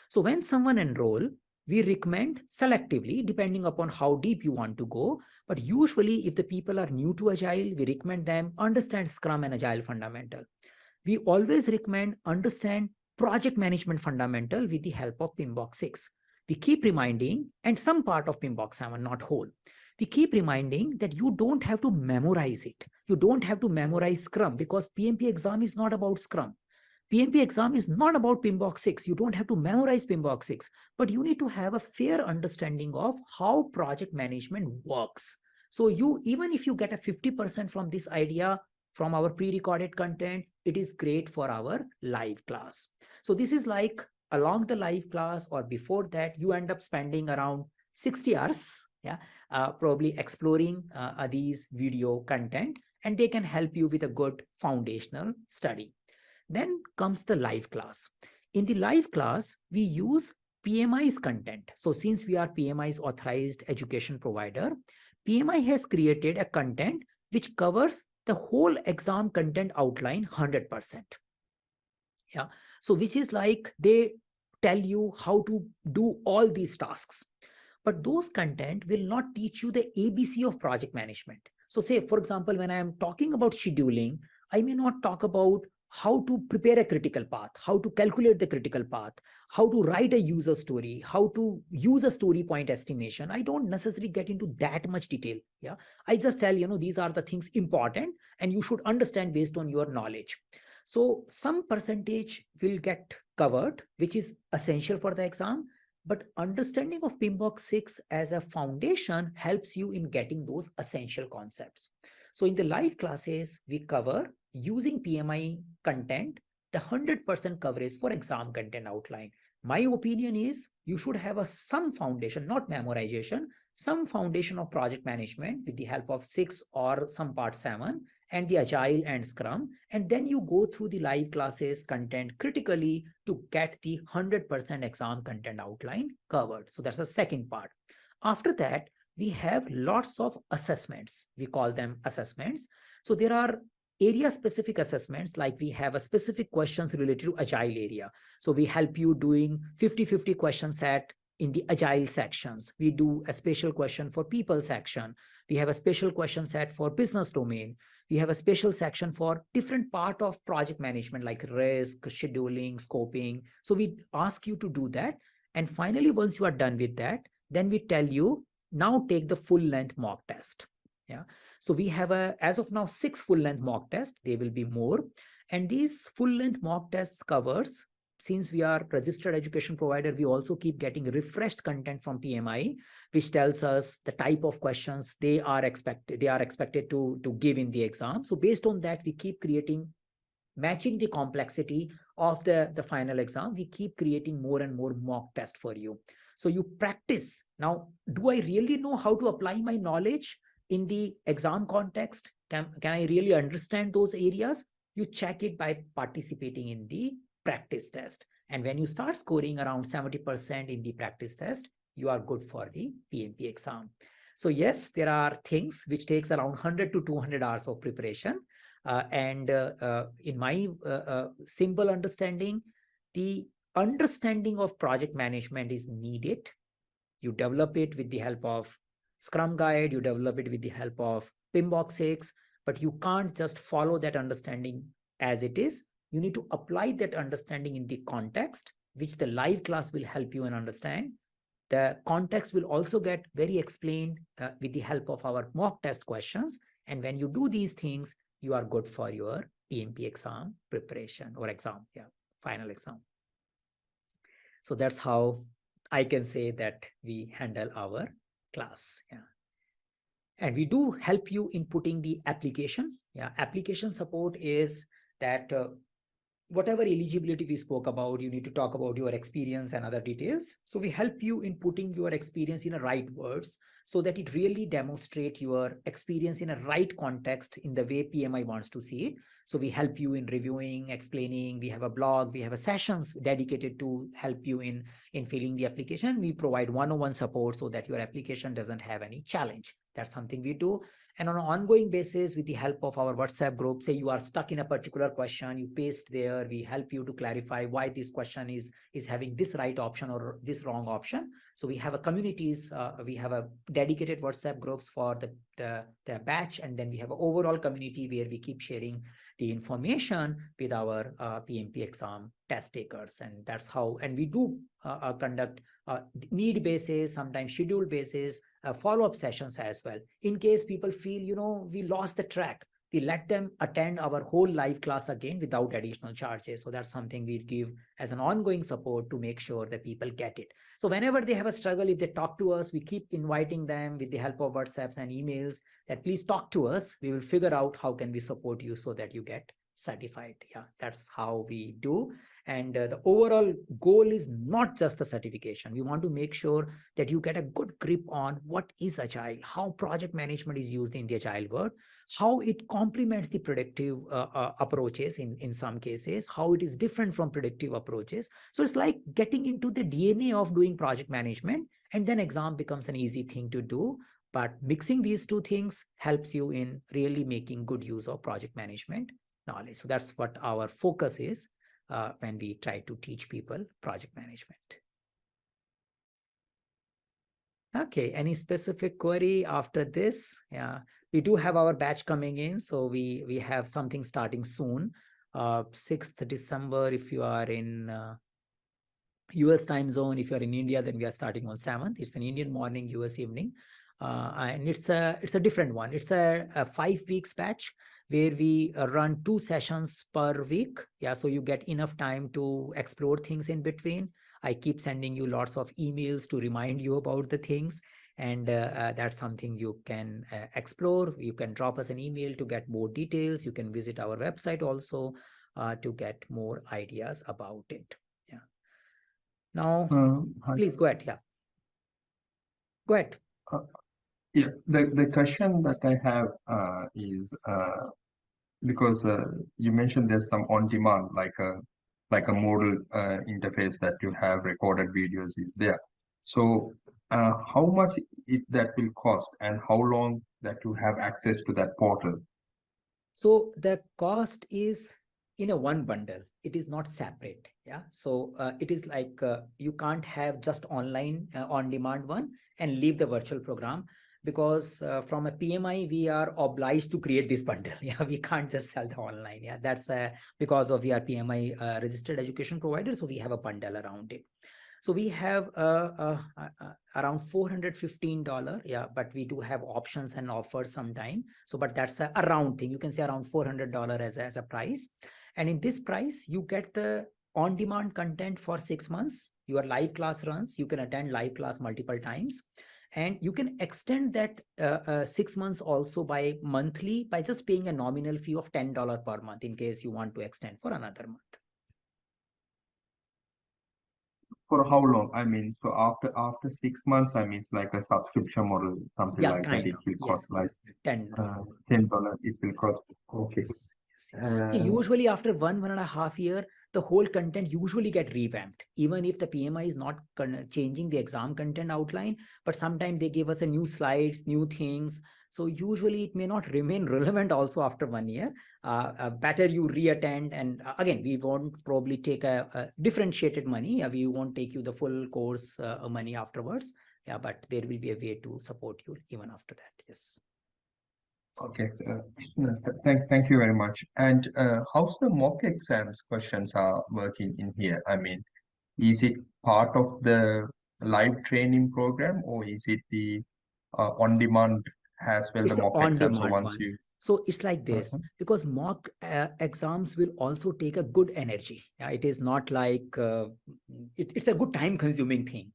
So when someone enroll, we recommend selectively, depending upon how deep you want to go. But usually if the people are new to Agile, we recommend them understand Scrum and Agile fundamental. We always recommend understand project management fundamental with the help of PMBOK 6. We keep reminding, and some part of PMBOK 7, not whole. We keep reminding that you don't have to memorize it. You don't have to memorize Scrum, because PMP exam is not about Scrum. PMP exam is not about PMBOK 6. You don't have to memorize PMBOK 6, but you need to have a fair understanding of how project management works. So you, even if you get a 50% from this idea, from our pre-recorded content, it is great for our live class. So this is like along the live class or before that, you end up spending around 60 hours, yeah, probably exploring these video content, and they can help you with a good foundational study. Then comes the live class. In the live class, we use PMI's content. So since we are PMI's authorized education provider, PMI has created a content which covers the whole exam content outline 100%. Yeah. So which is like they tell you how to do all these tasks. But those content will not teach you the ABC of project management. So say, for example, when I am talking about scheduling, I may not talk about how to prepare a critical path, how to calculate the critical path, how to write a user story, how to use a story point estimation. I don't necessarily get into that much detail. Yeah, I just tell, these are the things important and you should understand based on your knowledge. So some percentage will get covered, which is essential for the exam. But understanding of PMBOK 6 as a foundation helps you in getting those essential concepts. So in the live classes, we cover using PMI content, the 100% coverage for exam content outline. My opinion is you should have some foundation, not memorization, some foundation of project management with the help of 6 or some part 7 and the Agile and Scrum. And then you go through the live classes content critically to get the 100% exam content outline covered. So that's the second part. After that, we have lots of assessments. We call them assessments. So there are area-specific assessments, like we have a specific questions related to Agile area. So we help you doing 50-50 question set in the Agile sections. We do a special question for people section. We have a special question set for business domain. We have a special section for different part of project management, like risk, scheduling, scoping. So we ask you to do that. And finally, once you are done with that, then we tell you, now take the full length mock test. Yeah. So we have as of now, 6 full length mock tests. There will be more. And these full length mock tests covers, since we are registered education provider, we also keep getting refreshed content from PMI, which tells us the type of questions they are expected to give in the exam. So based on that, we keep matching the complexity of the final exam. We keep creating more and more mock tests for you. So you practice. Now, do I really know how to apply my knowledge in the exam context? Can I really understand those areas? You check it by participating in the practice test. And when you start scoring around 70% in the practice test, you are good for the PMP exam. So yes, there are things which takes around 100 to 200 hours of preparation. In my simple understanding, the understanding of project management is needed. You develop it with the help of Scrum Guide, you develop it with the help of PMBOK 6, but you can't just follow that understanding as it is. You need to apply that understanding in the context, which the live class will help you and understand. The context will also get very explained with the help of our mock test questions. And when you do these things, you are good for your PMP exam preparation or final exam. So that's how I can say that we handle our class. And we do help you in putting the application. Application support is that whatever eligibility we spoke about, you need to talk about your experience and other details. So we help you in putting your experience in the right words so that it really demonstrate your experience in a right context in the way PMI wants to see it. So we help you in reviewing, explaining. We have a blog, we have a sessions dedicated to help you in filling the application. We provide one-on-one support so that your application doesn't have any challenge. That's something we do. And on an ongoing basis, with the help of our WhatsApp group, say you are stuck in a particular question, you paste there, we help you to clarify why this question is having this right option or this wrong option. So we have a communities, we have a dedicated WhatsApp groups for the batch, and then we have an overall community where we keep sharing the information with our PMP exam test takers. And that's how, and we do conduct need basis, sometimes schedule basis, follow-up sessions as well. In case people feel, we lost the track, we let them attend our whole live class again without additional charges. So that's something we give as an ongoing support to make sure that people get it. So whenever they have a struggle, if they talk to us, we keep inviting them with the help of WhatsApps and emails that please talk to us. We will figure out how can we support you so that you get certified. That's how we do. And the overall goal is not just the certification. We want to make sure that you get a good grip on what is agile, how project management is used in the agile world, how it complements the predictive approaches in some cases, how it is different from predictive approaches. So it's like getting into the DNA of doing project management, and then exam becomes an easy thing to do. But mixing these two things helps you in really making good use of project management knowledge. So that's what our focus is when we try to teach people project management. Okay, any specific query after this? We do have our batch coming in, so we have something starting soon. 6th December, if you are in US time zone. If you are in India, then we are starting on 7th. It's an Indian morning, US evening. And it's a different one. It's a 5 weeks batch where we run 2 sessions per week. So you get enough time to explore things in between. I keep sending you lots of emails to remind you about the things. And that's something you can explore. You can drop us an email to get more details. You can visit our website also to get more ideas about it. Now, please go ahead. Go ahead. The question that I have is because you mentioned there's some on-demand, like a modal interface that you have recorded videos is there. So how much that will cost, and how long that you have access to that portal? So the cost is in a one bundle. It is not separate. So it is like you can't have just online on-demand one and leave the virtual program, because from a PMI, we are obliged to create this bundle. We can't just sell the online. That's because of we are PMI registered education provider. So we have a bundle around it. So we have around $415. But we do have options and offers sometime. So, but that's a round thing. You can say around $400 as a price. And in this price, you get the on-demand content for 6 months. Your live class runs. You can attend live class multiple times. And you can extend that 6 months also by monthly, by just paying a nominal fee of $10 per month in case you want to extend for another month. For how long? I mean, so after 6 months, I mean, it's like a subscription model, something like that. It will cost like $10. It will cost. Okay. Usually after 1.5 years, the whole content usually get revamped, even if the PMI is not changing the exam content outline, but sometimes they give us a new slides, new things. So usually it may not remain relevant also after 1 year. Better you reattend, and again, we won't probably take a differentiated money. We won't take you the full course money afterwards. Yeah, but there will be a way to support you even after that. Yes. Okay, thank you very much. And how's the mock exams questions are working in here? I mean, is it part of the live training program, or is it the on-demand as well, the It's an mock exams? So on-demand once one. you So it's like this, Mhm. because mock exams will also take a good energy. Yeah, it is not like it's a good time-consuming thing.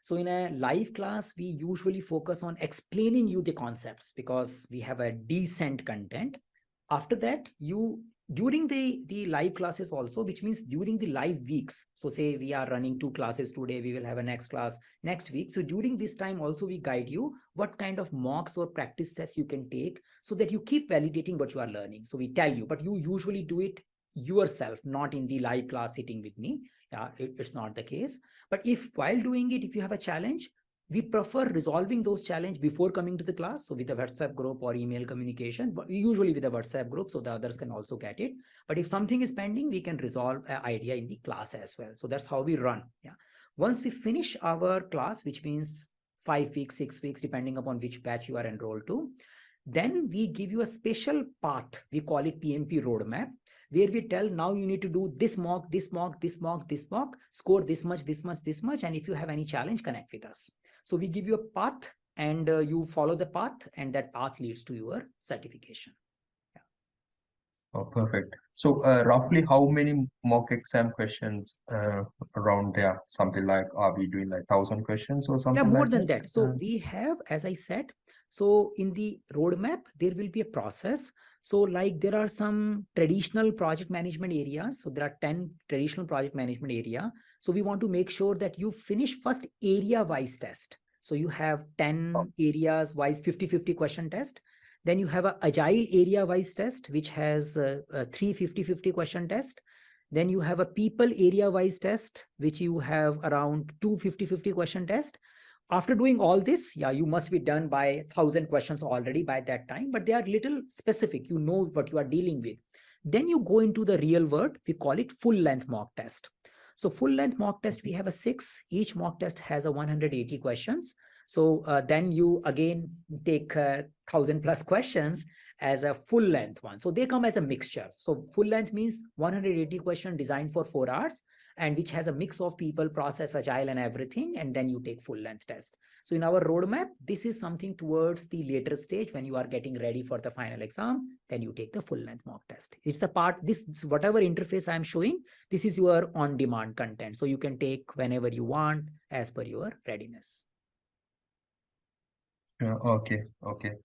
So in a live class, we usually focus on explaining you the concepts because we have a decent content. After that, you during the live classes also, which means during the live weeks. So say we are running 2 classes today, we will have a next class next week. So during this time also we guide you what kind of mocks or practice tests you can take so that you keep validating what you are learning. So we tell you, but you usually do it yourself, not in the live class sitting with me. Yeah, it's not the case. But if while doing it, if you have a challenge, we prefer resolving those challenges before coming to the class. So with a WhatsApp group or email communication, but usually with a WhatsApp group, so the others can also get it. But if something is pending, we can resolve an idea in the class as well. So that's how we run. Yeah. Once we finish our class, which means 5 weeks, 6 weeks, depending upon which batch you are enrolled to, then we give you a special path. We call it PMP roadmap, where we tell now you need to do this mock, this mock, this mock, this mock, score this much, this much, this much. And if you have any challenge, connect with us. So we give you a path and you follow the path, and that path leads to your certification. Yeah. Oh, perfect. So roughly how many mock exam questions around there? Something like, are we doing like 1,000 questions or Yeah, something more like than that? that. So we have, as I said, so in the roadmap, there will be a process. So like there are some traditional project management areas. So there are 10 traditional project management area. So we want to make sure that you finish first area-wise test. So you have 10 areas wise 50-50 question test. Then you have a agile area-wise test, which has a 350-50 question test. Then you have a people area-wise test, which you have around 250-50 question test. After doing all this, yeah, you must be done by 1,000 questions already by that time, but they are little specific. You know what you are dealing with. Then you go into the real world. We call it full length mock test. So full length mock test, we have a 6. Each mock test has a 180 questions. So then you again take 1,000 plus questions as a full length one. So they come as a mixture. So full length means 180 question designed for 4 hours, and which has a mix of people, process, agile, and everything. And then you take full length test. So in our roadmap, this is something towards the later stage when you are getting ready for the final exam, then you take the full length mock test. It's the part, this whatever interface I'm showing, this is your on demand content. So you can take whenever you want as per your readiness. Okay,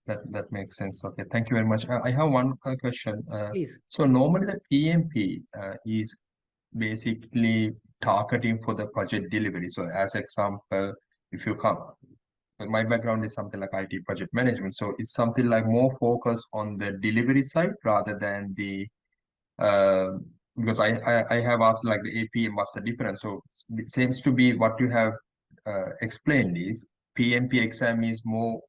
that makes sense. Okay, thank you very much. I have one question. Please. So normally the PMP is basically targeting for the project delivery. So as example, if you come, my background is something like IT project management. So it's something like more focused on the delivery side rather than the uh, because I have asked like the APM, what's the difference? So it seems to be what you have explained is PMP exam is more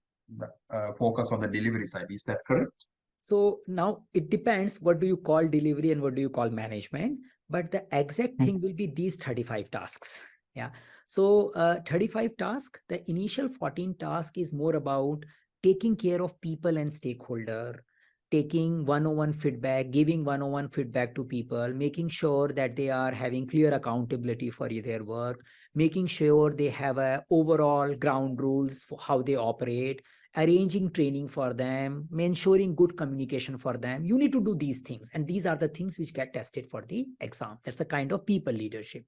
focused on the delivery side. Is that correct? So now it depends what do you call delivery and what do you call management, but the exact thing will be these 35 tasks. Yeah. So 35 tasks, the initial 14 task is more about taking care of people and stakeholder, taking one-on-one feedback, giving one-on-one feedback to people, making sure that they are having clear accountability for their work, making sure they have a overall ground rules for how they operate, arranging training for them, ensuring good communication for them. You need to do these things. And these are the things which get tested for the exam. That's a kind of people leadership.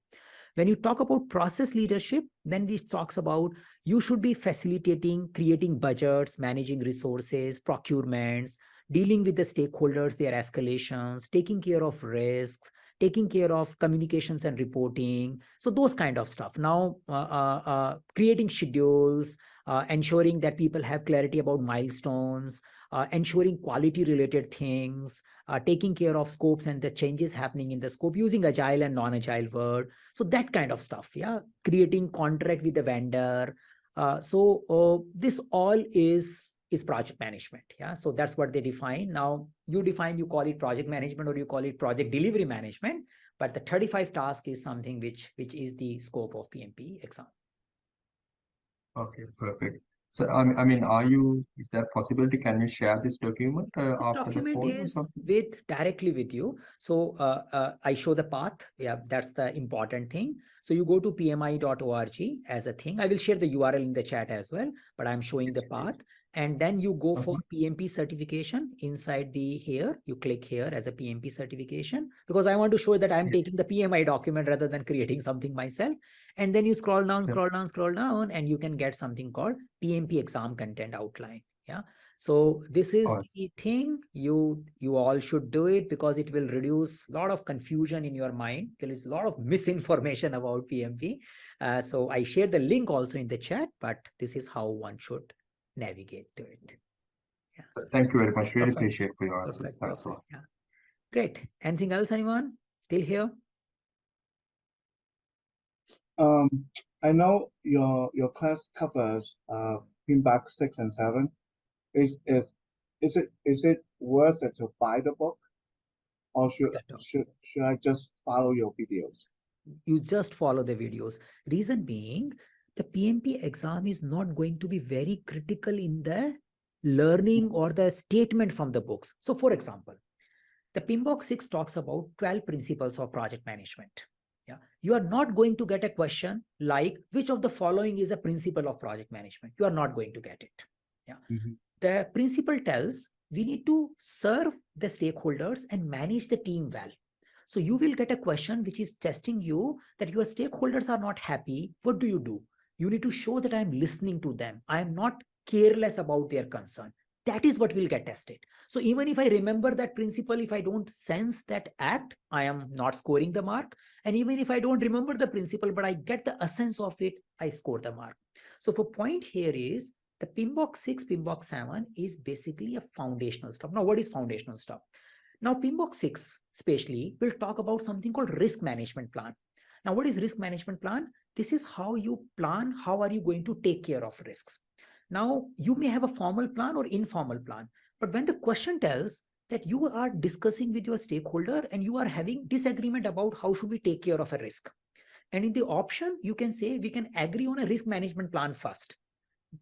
When you talk about process leadership, then this talks about you should be facilitating, creating budgets, managing resources, procurements, dealing with the stakeholders, their escalations, taking care of risks, taking care of communications and reporting. So those kind of stuff. Now, creating schedules, ensuring that people have clarity about milestones, ensuring quality related things, taking care of scopes and the changes happening in the scope using agile and non-agile word. So that kind of stuff, yeah, creating contract with the vendor. This all is project management. Yeah, so that's what they define. Now you define, you call it project management or you call it project delivery management, but the 35 task is something which is the scope of PMP exam. Okay, perfect. So, I mean, is there possibility? Can you share this document This after the document call or is something? directly with you. So I show the path. Yeah, that's the important thing. So you go to pmi.org as a thing. I will share the URL in the chat as well, but I'm showing the Yes, path. please. And then you go for PMP certification inside the here. You click here as a PMP certification because I want to show that I'm Yeah. taking the PMI document rather than creating something myself. And then you scroll down, Sure. scroll down, scroll down, and you can get something called PMP exam content outline. Yeah. So this is Oh, the thing. You all should do it because it will reduce a lot of confusion in your mind. There is a lot of misinformation about PMP. So I share the link also in the chat, but this is how one should navigate to it. Yeah. thank you very much. Really Perfect. appreciate for your answers. Perfect. Thanks a lot. Perfect. Yeah. Great. Anything else, anyone? Till here? I know your class covers feedback 6 and 7. Is it worth it to buy the book, or should I just follow your videos? You just follow the videos. Reason being, the PMP exam is not going to be very critical in the learning or the statement from the books. So for example, the PMBOK 6 talks about 12 principles of project management. Yeah, you are not going to get a question like which of the following is a principle of project management. You are not going to get it. Yeah, the principle tells we need to serve the stakeholders and manage the team well. So you will get a question which is testing you that your stakeholders are not happy. What do? You need to show that I am listening to them. I am not careless about their concern. That is what will get tested. So even if I remember that principle, if I don't sense that act, I am not scoring the mark. And even if I don't remember the principle, but I get the essence of it, I score the mark. So for point here is the PMBOK 6, PMBOK 7 is basically a foundational stuff. Now, what is foundational stuff? Now, PMBOK 6 especially will talk about something called risk management plan. Now, what is risk management plan? This is how you plan, how are you going to take care of risks. Now, you may have a formal plan or informal plan, but when the question tells that you are discussing with your stakeholder and you are having disagreement about how should we take care of a risk. And in the option, you can say we can agree on a risk management plan first.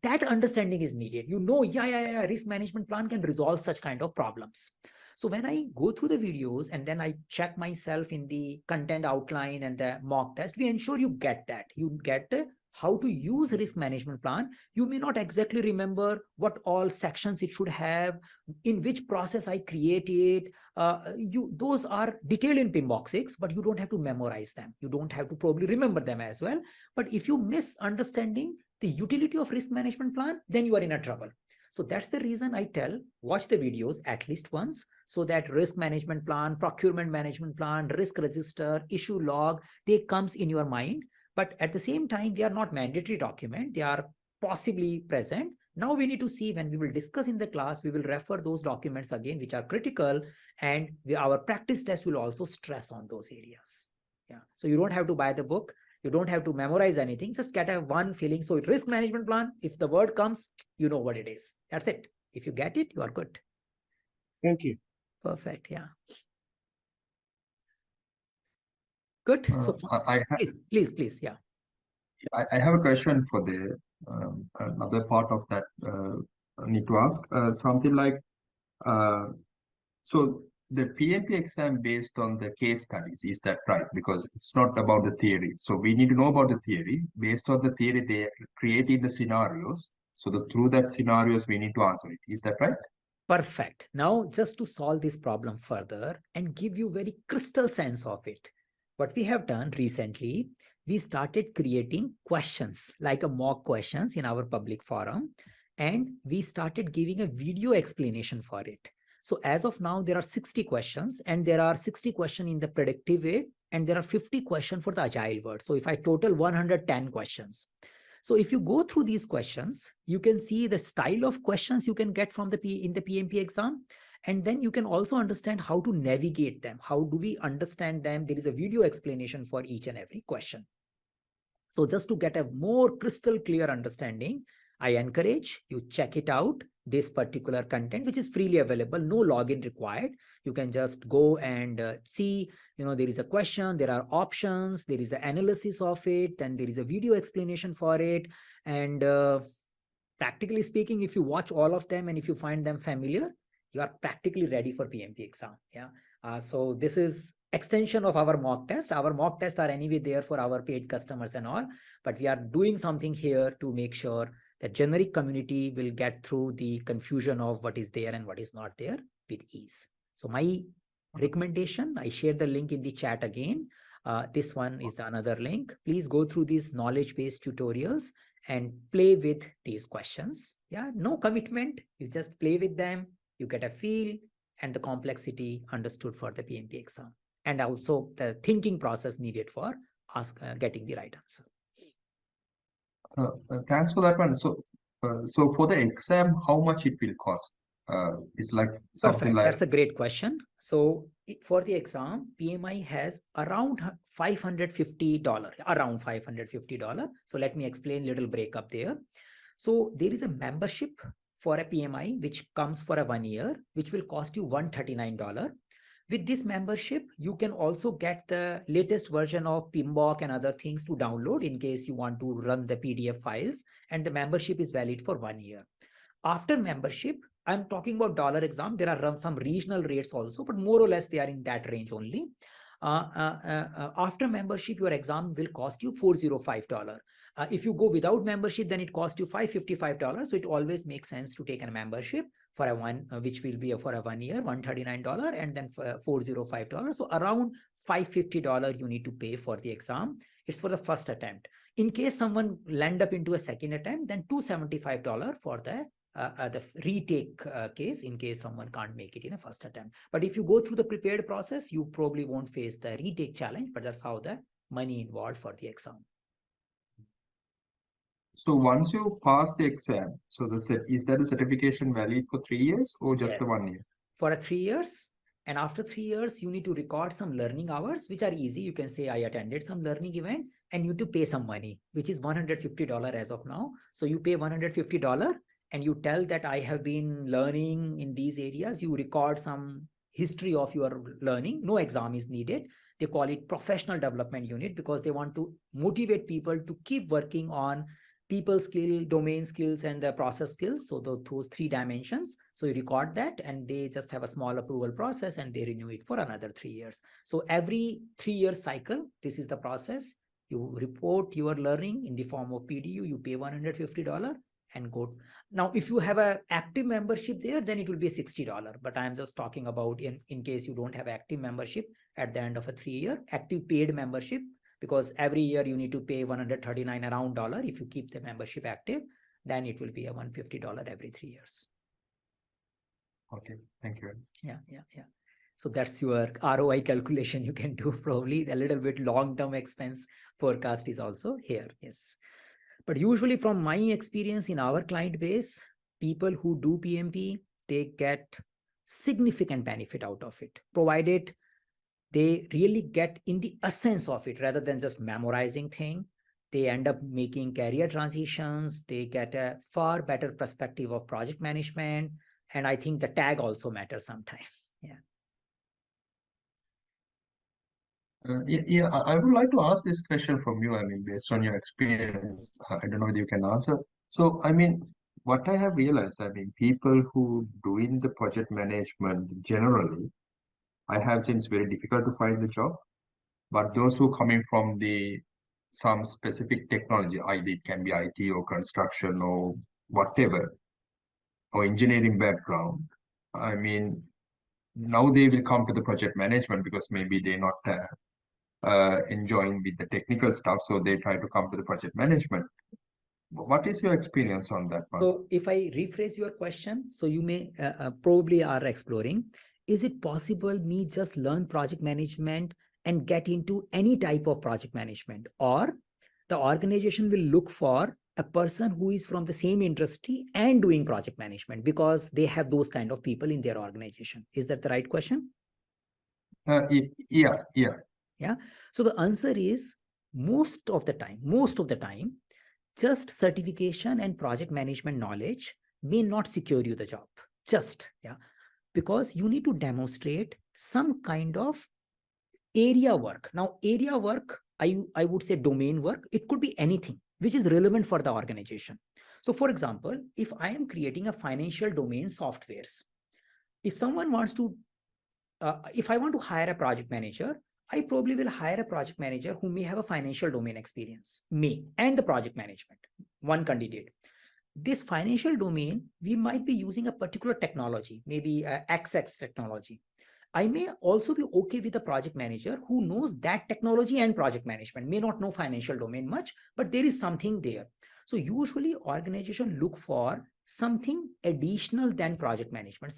That understanding is needed. Risk management plan can resolve such kind of problems. So when I go through the videos and then I check myself in the content outline and the mock test, we ensure you get that. You get how to use risk management plan. You may not exactly remember what all sections it should have, in which process I create it. Those are detailed in PMBOK 6, but you don't have to memorize them. You don't have to probably remember them as well. But if you miss understanding the utility of risk management plan, then you are in a trouble. So that's the reason I tell, watch the videos at least once so that risk management plan, procurement management plan, risk register, issue log, they comes in your mind. But at the same time, they are not mandatory document. They are possibly present. Now we need to see when we will discuss in the class, we will refer those documents again, which are critical. And our practice test will also stress on those areas. Yeah. So you don't have to buy the book. You don't have to memorize anything. Just get a one feeling. So risk management plan, if the word comes, you know what it is. That's it. If you get it, you are good. Thank you. Perfect. Yeah. Good. So please. Yeah. I have a question for the another part of that. I need to ask something like so the PMP exam based on the case studies, is that right? Because it's not about the theory. So we need to know about the theory. Based on the theory, they created the scenarios. So through that scenarios, we need to answer it. Is that right? Perfect. Now, just to solve this problem further and give you very crystal sense of it, what we have done recently, we started creating questions like a mock questions in our public forum, and we started giving a video explanation for it. So as of now, there are 60 questions, and there are 60 questions in the predictive way, and there are 50 questions for the agile word. So if I total 110 questions. So if you go through these questions, you can see the style of questions you can get from in the PMP exam. And then you can also understand how to navigate them. How do we understand them? There is a video explanation for each and every question. So just to get a more crystal clear understanding, I encourage you check it out, this particular content, which is freely available, no login required. You can just go and see, there is a question, there are options, there is an analysis of it, then there is a video explanation for it. And practically speaking, if you watch all of them and if you find them familiar, you are practically ready for PMP exam. Yeah. So this is extension of our mock test. Our mock tests are anyway there for our paid customers and all, but we are doing something here to make sure that generic community will get through the confusion of what is there and what is not there with ease. So my recommendation, I shared the link in the chat again. This one is the another link. Please go through these knowledge-based tutorials and play with these questions. Yeah, no commitment. You just play with them. You get a feel and the complexity understood for the PMP exam, and also the thinking process needed for getting the right answer. Thanks for that one. So for the exam, how much it will cost? It's like something Perfect. like That's a great question. So for the exam, PMI has around $550, around $550. So let me explain little breakup there. So there is a membership for a PMI, which comes for a 1 year, which will cost you $139. With this membership, you can also get the latest version of PMBOK and other things to download in case you want to run the PDF files, and the membership is valid for 1 year. After membership, I'm talking about dollar exam. There are some regional rates also, but more or less they are in that range only. After membership, your exam will cost you $405. If you go without membership, then it costs you $555. So it always makes sense to take a membership for a which will be for a 1 year, $139, and then $405. So around $550 you need to pay for the exam. It's for the first attempt. In case someone land up into a second attempt, then $275 for the retake case, in case someone can't make it in a first attempt. But if you go through the prepared process, you probably won't face the retake challenge, but that's how the money involved for the exam. So once you pass the exam, so is that the certification valid for 3 years or just Yes. the 1 year? For 3 years. And after 3 years, you need to record some learning hours, which are easy. You can say I attended some learning event, and you need to pay some money, which is $150 as of now. So you pay $150 and you tell that I have been learning in these areas. You record some history of your learning. No exam is needed. They call it professional development unit because they want to motivate people to keep working on people skill, domain skills, and the process skills. So those 3 dimensions. So you record that, and they just have a small approval process, and they renew it for another 3 years. So every 3-year cycle, this is the process. You report your learning in the form of PDU. You pay $150 and go. Now, if you have an active membership there, then it will be $60. But I'm just talking about in case you don't have active membership at the end of a 3-year active paid membership. Because every year you need to pay $139 around dollar. If you keep the membership active, then it will be a $150 every 3 years. Okay, thank you. Yeah. So that's your ROI calculation you can do. Probably a little bit long-term expense forecast is also here. Yes. But usually from my experience in our client base, people who do PMP, they get significant benefit out of it, provided they really get in the essence of it rather than just memorizing thing. They end up making career transitions. They get a far better perspective of project management. And I think the tag also matters sometimes. Yeah. I would like to ask this question from you. I mean, based on your experience, I don't know whether you can answer. So, I mean, what I have realized, I mean, people who doing the project management generally, I have seen it's very difficult to find a job. But those who coming from some specific technology, either it can be IT or construction or whatever, or engineering background, I mean, now they will come to the project management because maybe they're not enjoying with the technical stuff, so they try to come to the project management. What is your experience on that one? So if I rephrase your question, so you may probably are exploring, is it possible me just learn project management and get into any type of project management, or the organization will look for a person who is from the same industry and doing project management, because they have those kind of people in their organization. Is that the right question? Yeah. Yeah. So the answer is most of the time, just certification and project management knowledge may not secure you the job. Because you need to demonstrate some kind of area work. Now, area work, I would say domain work, it could be anything which is relevant for the organization. So for example, if I am creating a financial domain softwares, if someone wants to, if I want to hire a project manager, I probably will hire a project manager who may have a financial domain experience, and the project management, one candidate. This financial domain, we might be using a particular technology, maybe XX technology. I may also be okay with a project manager who knows that technology and project management, may not know financial domain much, but there is something there. So usually organizations look for something additional than project management,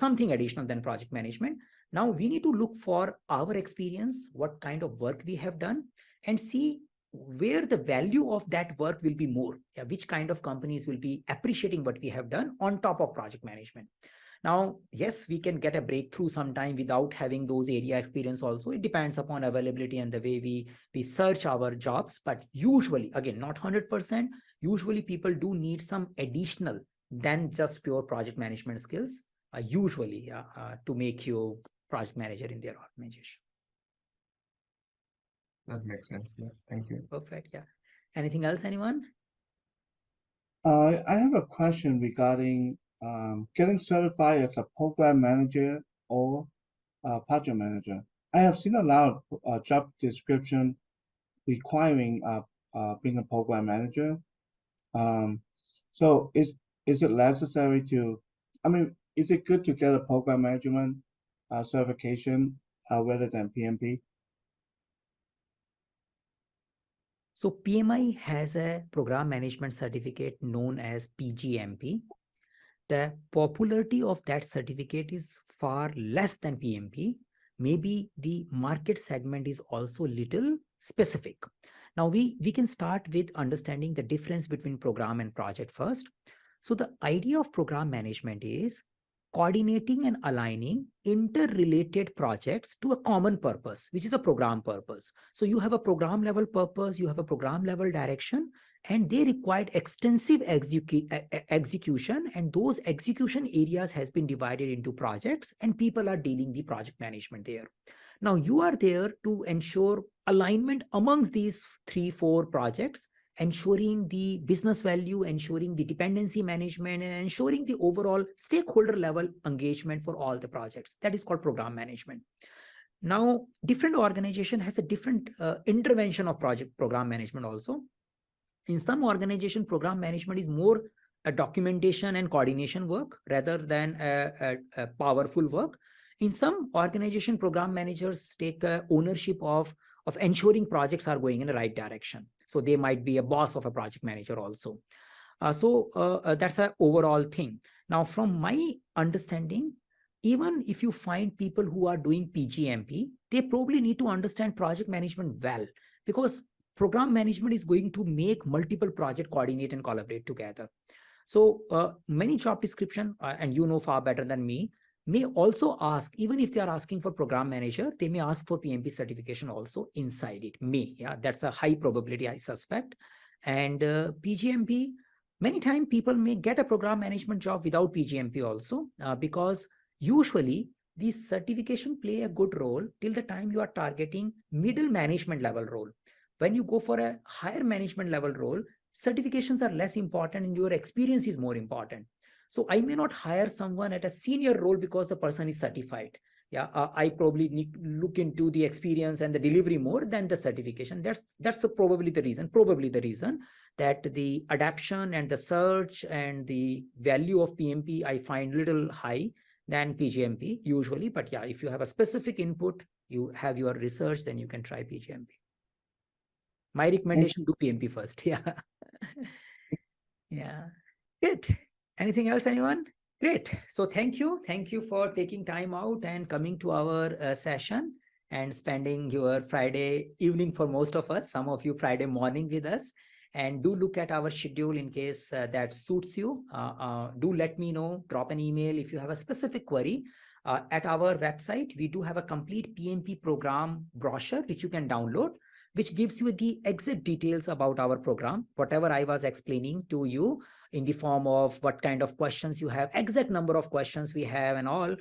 Now we need to look for our experience, what kind of work we have done, and see where the value of that work will be more, which kind of companies will be appreciating what we have done on top of project management. Now, yes, we can get a breakthrough sometime without having those area experience also. It depends upon availability and the way we search our jobs. But usually, again, not 100%, usually people do need some additional than just pure project management skills, to make you project manager in their organization. That makes sense. Yeah. Thank you. Perfect. Yeah. Anything else, anyone? I have a question regarding getting certified as a program manager or project manager. I have seen a lot of job description requiring being a program manager. So is it necessary to? I mean, is it good to get a program management certification rather than PMP? So PMI has a program management certificate known as PGMP. The popularity of that certificate is far less than PMP. Maybe the market segment is also little specific. Now we can start with understanding the difference between program and project first. So the idea of program management is coordinating and aligning interrelated projects to a common purpose, which is a program purpose. So you have a program level purpose, you have a program level direction, and they required extensive execution, and those execution areas has been divided into projects, and people are dealing the project management there. Now you are there to ensure alignment amongst these 3-4 projects, ensuring the business value, ensuring the dependency management, and ensuring the overall stakeholder level engagement for all the projects. That is called program management. Now, different organization has a different intervention of program management also. In some organization, program management is more a documentation and coordination work rather than a powerful work. In some organization, program managers take ownership of ensuring projects are going in the right direction. So they might be a boss of a project manager also. That's an overall thing. Now, from my understanding, even if you find people who are doing PGMP, they probably need to understand project management well, because program management is going to make multiple projects coordinate and collaborate together. So many job description, and you know far better than me, may also ask, even if they are asking for program manager, they may ask for PMP certification also inside it. That's a high probability, I suspect. And PGMP, many times people may get a program management job without PGMP also, because usually these certification play a good role till the time you are targeting middle management level role. When you go for a higher management level role, certifications are less important and your experience is more important. So I may not hire someone at a senior role because the person is certified. I probably need to look into the experience and the delivery more than the certification. That's probably the reason that the adaption and the search and the value of PMP I find little high than PGMP usually. But yeah, if you have a specific input, you have your research, then you can try PGMP. My recommendation, do PMP first. Yeah. Good. Anything else, anyone? Great. So thank you for taking time out and coming to our session and spending your Friday evening for most of us, some of you Friday morning with us. And do look at our schedule in case that suits you. Do let me know, drop an email if you have a specific query. At our website, we do have a complete PMP program brochure, which you can download, which gives you the exact details about our program, whatever I was explaining to you in the form of what kind of questions you have, exact number of questions we have, and all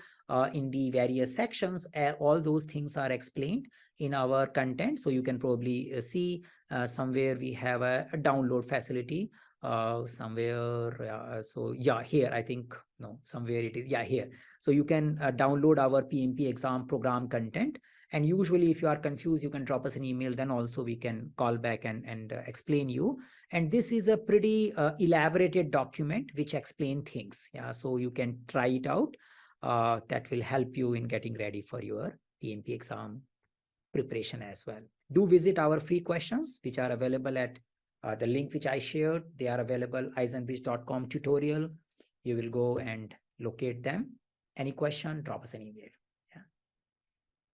in the various sections. All those things are explained in our content. So you can probably see somewhere we have a download facility somewhere. So yeah, here, I think, no, somewhere it is. Yeah, here. So you can download our PMP exam program content. And usually if you are confused, you can drop us an email. Then also we can call back and explain you. And this is a pretty elaborated document which explain things. Yeah, so you can try it out. That will help you in getting ready for your PMP exam preparation as well. Do visit our free questions, which are available at the link which I shared. They are available iZenBridge.com tutorial. You will go and locate them. Any question, drop us an email. Yeah.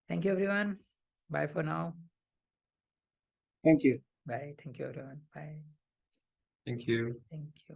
Thank you, everyone. Bye for now. Thank you. Bye. Thank you, everyone. Bye. Thank you. Thank you.